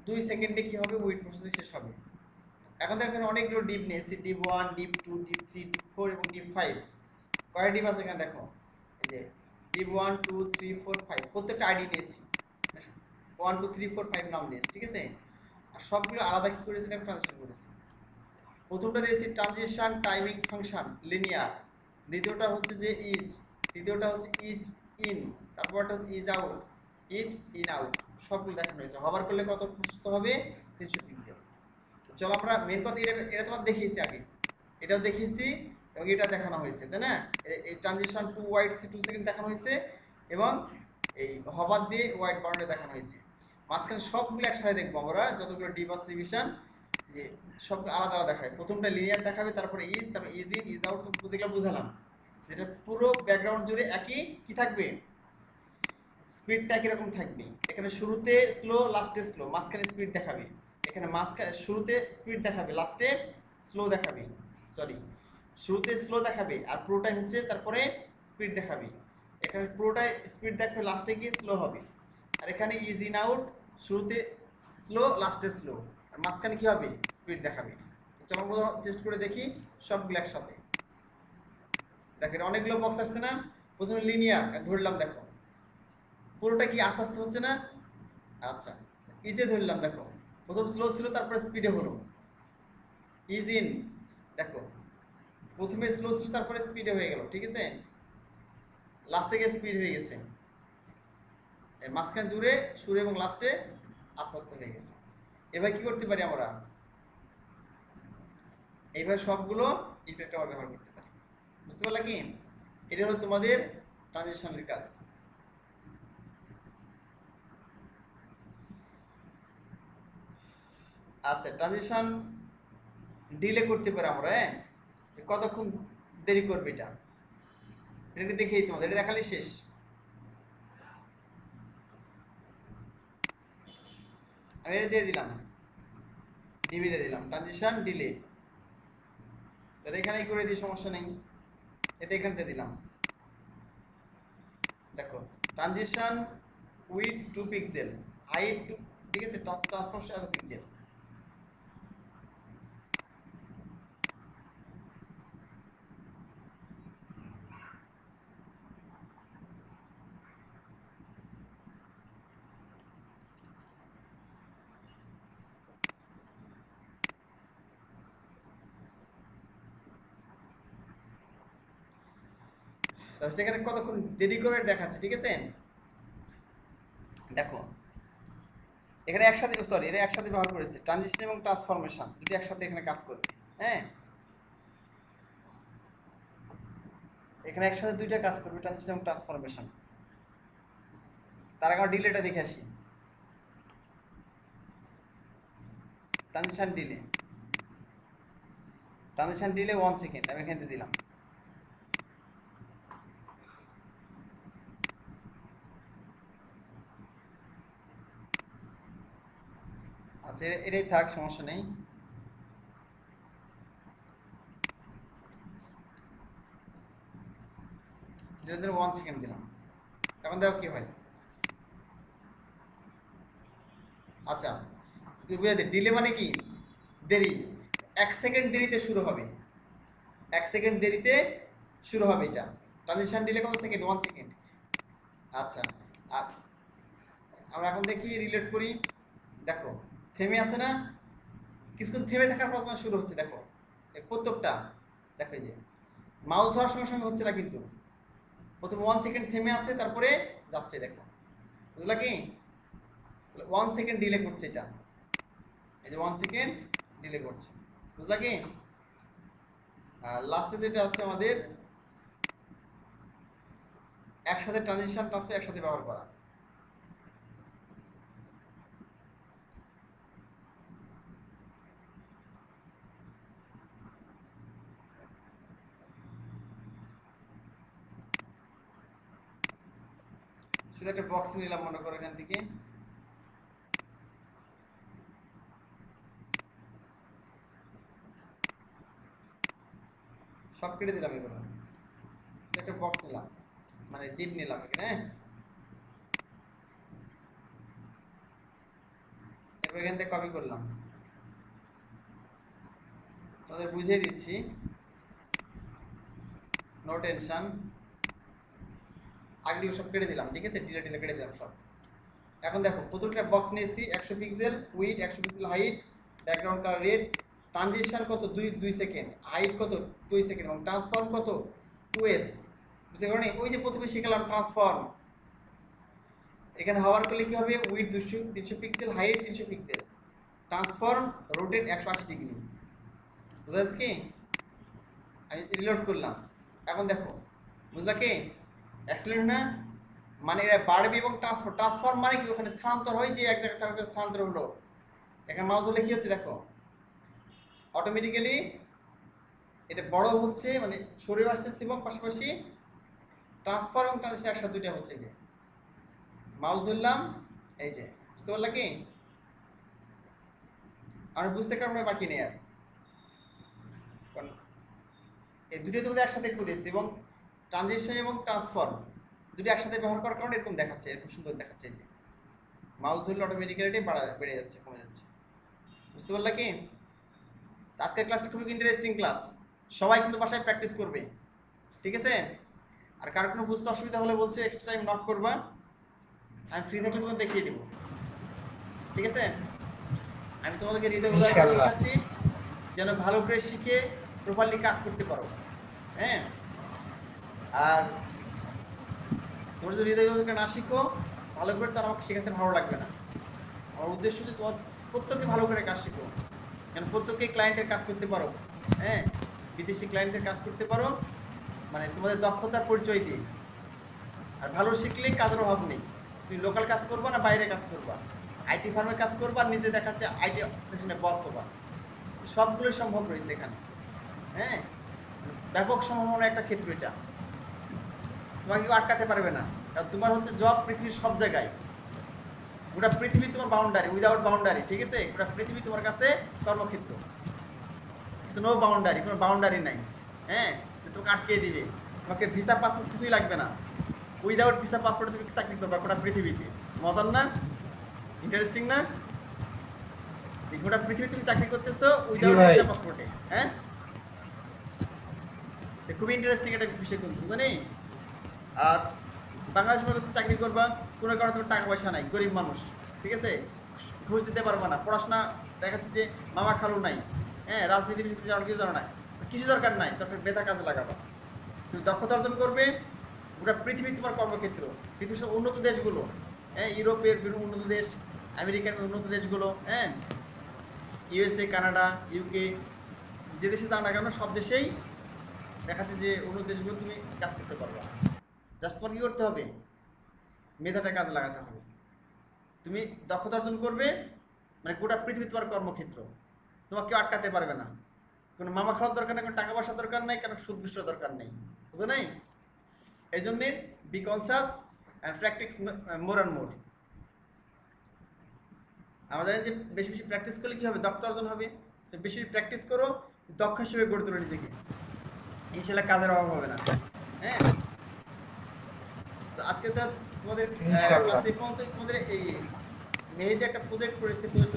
2 সেকেন্ডে কি হবে উইড প্রসেসিং শেষ হবে। এখন দেখেন অনেকগুলো ডিপ নিয়েছি, ডিপ 1, ডিপ 2, ডিপ 3, ডিপ 4 এবং ডিপ 5। কয়টা ডিপ আছে এখানে দেখো, এই যে ডিপ 1 2 3 4 5, প্রত্যেকটা আইডি নিয়েছি, 1 2 3 4 5 নাম দিয়েছি, ঠিক আছে। আর সবগুলো আলাদা কি করেছি দেখো, ট্রানজিশন করেছি। প্রথমটা দিয়েছি ট্রানজিশন টাইমিং ফাংশন লিনিয়ার, দ্বিতীয়টা হচ্ছে যে ইজ, তৃতীয়টা হচ্ছে ইজ ইন, তারপরটা হচ্ছে is out, is in out, সবগুলো দেখানো হয়েছে। হবার করলে কত প্রশস্ত হবে 300 পিক্সেল। চলো আমরা মেন কথা, এটা তোমার দেখিয়েছি আগে, এটাও দেখিয়েছি এবং এটা দেখানো হয়েছে, তাই না। এই ট্রানজিশন টু ওয়াইড 2 সেকেন্ড দেখানো হয়েছে এবং এই হবার দিয়ে ওয়াইড বাউন্ডারি দেখানো হয়েছে। মাঝখানে সবগুলো একসাথে দেখবো আমরা, যতগুলো ডিভার্স রিভিশন, যে সবগুলো আলাদা আলাদা দেখায়। প্রথমটা লিনিয়ার দেখাবে, তারপরে ইজ, তারপরে ইজ ইন, ইজ আউট, তো যেগুলো বুঝালাম, যেটা পুরো ব্যাকগ্রাউন্ড জুড়ে একই কি থাকবে, স্পিডটা কিরকম থাকবে। এখানে শুরুতে স্লো, লাস্টে স্লো, মাঝখানে স্পিড দেখাবে। এখানে মাঝখানে শুরুতে স্পিড দেখাবে, লাস্টে স্লো দেখাবে, সরি শুরুতে স্লো দেখাবে আর পুরোটাই হচ্ছে তারপরে স্পিড দেখাবে। এখানে পুরোটাই স্পিড দেখাবে, লাস্টে গিয়ে স্লো হবে। আর এখানে ইজ ইন আউট, শুরুতে স্লো, লাস্টে স্লো, আর মাঝখানে কি হবে স্পিড দেখাবে। চলো আমরা টেস্ট করে দেখি সবগুলো একসাথে। দেখেন অনেকগুলো বক্স আসছে না। প্রথমে লিনিয়ার ধরলাম, দেখো পুরোটা কি আস্তে আস্তে হচ্ছে না। আচ্ছা ইজে ধরলাম, দেখো প্রথম স্লো ছিল, তারপরে স্পিডে হলো। ইজ ইন, দেখো প্রথমে স্লো ছিল, তারপরে স্পিডে হয়ে গেল, ঠিক আছে, লাস্টে গিয়ে স্পিড হয়ে গেছে। মাঝখানে জুড়ে শুরু এবং লাস্টে আস্তে আস্তে হয়ে গেছে। এবার কি করতে পারি আমরা, এইভাবে সবগুলো ইফেক্ট আমরা ব্যবহার করতে পারি। বুঝতে পারলা কি, এটা হলো তোমাদের ট্রানজিশনের কাজ। আচ্ছা ট্রানজিশন ডিলে করতে পারি আমরা, হ্যাঁ, কতক্ষণ দেরি করবে এটাকে দেখেই তোমাদের, এটা দেখালে শেষ। আমি এটা দিয়ে দিলাম, ডিবি দিয়ে দিলাম ট্রানজিশন ডিলে, তাহলে এখানেই করে দিই, সমস্যা নেই। এটা এখানে দিয়ে দিলাম, দেখো ট্রানজিশন উইথ 2 পিক্সেল, হাইট 2, ঠিক আছে, ট্রান্সফরমেশন এত পিক্সেল। সেখানে কতক্ষণ দেরি করে দেখাচ্ছে, ঠিক আছে। দেখো এখানে একসাথে, সরি এটা একসাথে ব্যবহার করেছে, ট্রানজিশন এবং ট্রান্সফরমেশন দুটি একসাথে এখানে কাজ করবে, হ্যাঁ, এখানে একসাথে দুইটা কাজ করবে, ট্রানজিশন এবং ট্রান্সফরমেশন। তার আগে ডিলেটা দেখে আসি, ট্রানজিশন ডিলে 1 সেকেন্ড আমি এখানে দিলাম। আচ্ছা এটাই থাক, সমস্যা নেই। যেটা 1 সেকেন্ড দিলাম, এখন দেখো কি হয়। আচ্ছা বুঝে দে, ডিলে মানে কি দেরি, 1 সেকেন্ড দেরিতে শুরু হবে, 1 সেকেন্ড দেরিতে শুরু হবে এটা। ট্রানজিশন ডিলে কত সেকেন্ড, 1 সেকেন্ড। আচ্ছা আর আমরা এখন দেখি রিলেট করি, দেখো থেমে আছে না, কিছুক্ষণ থেমে থাকার পর তোমার শুরু হচ্ছে। দেখো এই প্রত্যেকটা, দেখো এই যে মাউস ধরার সঙ্গে সঙ্গে হচ্ছে না কিন্তু, প্রথমে 1 সেকেন্ড থেমে আছে, তারপরে যাচ্ছে। দেখো বুঝলা কি? 1 সেকেন্ড ডিলে করছে এটা, এই যে 1 সেকেন্ড ডিলে করছে, বুঝলা কি? আর লাস্টে যেটা আছে আমাদের একসাথে ট্রানজিশন ট্রান্সফার একসাথে ব্যবহার করা। শুধু একটা বক্স নিলাম মনে করো এখান থেকে, সব কেটে দিলাম এগুলো, একটা বক্স নিলাম মানে ডিপ নিলাম এখানে। এরপর এখান থেকে কপি করলাম, তোমাদের বুঝিয়ে দিচ্ছি, নো টেনশন। আগেগুলো সব কেটে দিলাম, ঠিক আছে, ডিলে ডিলে কেটে দিলাম সব। এখন দেখো প্রথমটা বক্স নিয়েছি 100 pixel, weed 100 pixel, height, background colour red, transition কত 2 সেকেন্ড, হাইট কত 2 সেকেন্ড, এবং ট্রান্সফর্ম কত 2s। বুঝতে পারো? ওই যে প্রথমে শিখলাম ট্রান্সফর্ম, এখানে হওয়ার করলে কি হবে, weed 300 pixel, height 300 pixel, transform rotate 180 degree. বুঝা যাচ্ছে কি? আমি রিলোড করলাম, এখন দেখো বুঝলা কি? এক্সেলেন্ট না? মানে এটা বাড়বে এবং ট্রান্সফর্ম মানে কি, ওখানে স্থানান্তর হয়, যে এক জায়গা থেকে স্থানান্তর হলো। এখানে মাউস হলে কি হচ্ছে দেখো, অটোমেটিক্যালি এটা বড় হচ্ছে, মানে সরে আসতেছে, এবং পাশাপাশি ট্রান্সফার এবং ট্রানজিশন একসাথে দুইটা হচ্ছে। যে মাউস ধরলাম, এই যে বুঝতে পারলা কি? আর বুঝতে কারণে বাকি নেই আর, কারণ এই দুটো তোমাদের একসাথে করেছি, এবং ট্রানজিশন এবং ট্রান্সফর্ম দুটো একসাথে ব্যবহার করার কারণে এরকম দেখাচ্ছে, এরকম সুন্দর দেখাচ্ছে। যে মাউস ধরলে অটোমেটিক্যালি বেড়ে যাচ্ছে, কমে যাচ্ছে। বুঝতে পারলা কি? আজকের ক্লাসটা খুবই ইন্টারেস্টিং ক্লাস, সবাই কিন্তু বাসায় প্র্যাকটিস করবে, ঠিক আছে? আর কারো কোনো বুঝতে অসুবিধা হলে বলছে এক্সট্রা টাইম নক করবা, আমি ফ্রি থাকলে তোমাকে দেখিয়ে দেবো, ঠিক আছে? আমি তোমাদেরকে হৃদয় শেখাচ্ছি যেন ভালো করে শিখে প্রপারলি কাজ করতে পারো, হ্যাঁ? আর তোমরা যদি হৃদয় না শিখো ভালো করে, তার আমাকে শেখাতে ভালো লাগবে না। আমার উদ্দেশ্য যে তোমার প্রত্যেকে ভালো করে কাজ শিখো, কারণ প্রত্যেকেই ক্লায়েন্টের কাজ করতে পারো, হ্যাঁ, বিদেশি ক্লায়েন্টের কাজ করতে পারো, মানে তোমাদের দক্ষতার পরিচয় দিয়ে। আর ভালো শিখলে কাজের অভাব নেই, তুমি লোকাল কাজ করবা না বাইরে কাজ করবা, আইটি ফার্মে কাজ করবা, নিজে দেখাচ্ছে আইটি সেকশনে বস হবা, সবগুলোই সম্ভব রয়েছে এখানে, হ্যাঁ। ব্যাপক সম্ভাবনা একটা ক্ষেত্র এটা, তোমাকে কেউ আটকাতে পারবে না, কারণ তোমার হচ্ছে জব পৃথিবীর সব জায়গায়, গোটা পৃথিবী তোমার বাউন্ডারি, উইদাউট বাউন্ডারি, ঠিক আছে? গোটা পৃথিবী তোমার কাছে কর্মক্ষেত্র, নো বাউন্ডারি, কোনো বাউন্ডারি নাই, হ্যাঁ, যে তোমাকে আটকে দিবে। তোমাকে ভিসা পাসপোর্ট কিছুই লাগবে না, উইদাউট ভিসা পাসপোর্টে তুমি চাকরি করবে গোটা পৃথিবীতে। মজার না? ইন্টারেস্টিং না? গোটা পৃথিবী তুমি চাকরি করতেছো উইদাউট ভিসা পাসপোর্টে, হ্যাঁ, খুবই ইন্টারেস্টিং একটা বিষয় কিন্তু, জানি। আর বাংলাদেশের মধ্যে চাকরি করবা, কোনো কারণে তোমার টাকা পয়সা নাই, গরিব মানুষ, ঠিক আছে, ঘুষ দিতে পারবা না, পড়াশোনা দেখাচ্ছে যে মামা খালু নাই, হ্যাঁ, রাজনীতির কিছু জানো না, কিছু দরকার নাই, তারপরে বেতা কাজে লাগাবা। তুমি দক্ষতা অর্জন করবে, গোটা পৃথিবী তোমার কর্মক্ষেত্র। পৃথিবীর সব উন্নত দেশগুলো, হ্যাঁ, ইউরোপের বিভিন্ন উন্নত দেশ, আমেরিকার উন্নত দেশগুলো, হ্যাঁ, ইউএসএ, কানাডা, ইউকে, যে দেশে যাও না কেন সব দেশেই দেখাচ্ছে যে উন্নত দেশগুলো তুমি কাজ করতে পারবা। জাস্ট তোমার কী করতে হবে, মেধাটা কাজে লাগাতে হবে। তুমি দক্ষতা অর্জন করবে, মানে গোটা পৃথিবী তোমার কর্মক্ষেত্র, তোমাকে কেউ আটকাতে পারবে না। কোনো মামা খাওয়ার দরকার নেই, কোনো টাকা পয়সার দরকার নেই, কারণ সুদ ঘুষের দরকার নেই, বুঝো নাই? এই জন্যে B conscious and practice more and more. আমরা জানি যে বেশি বেশি প্র্যাকটিস করলে কী হবে, দক্ষতা অর্জন হবে। বেশি প্র্যাকটিস করো, দক্ষ হিসেবে গড়ে তোলো নিজেকে, ইনশাল্লাহ কাজের অভাব হবে না, হ্যাঁ। তো আজকে তোমাদের ক্লাসে তোমাদের এই মেহেদি একটা প্রজেক্ট করেছে, প্রজেক্ট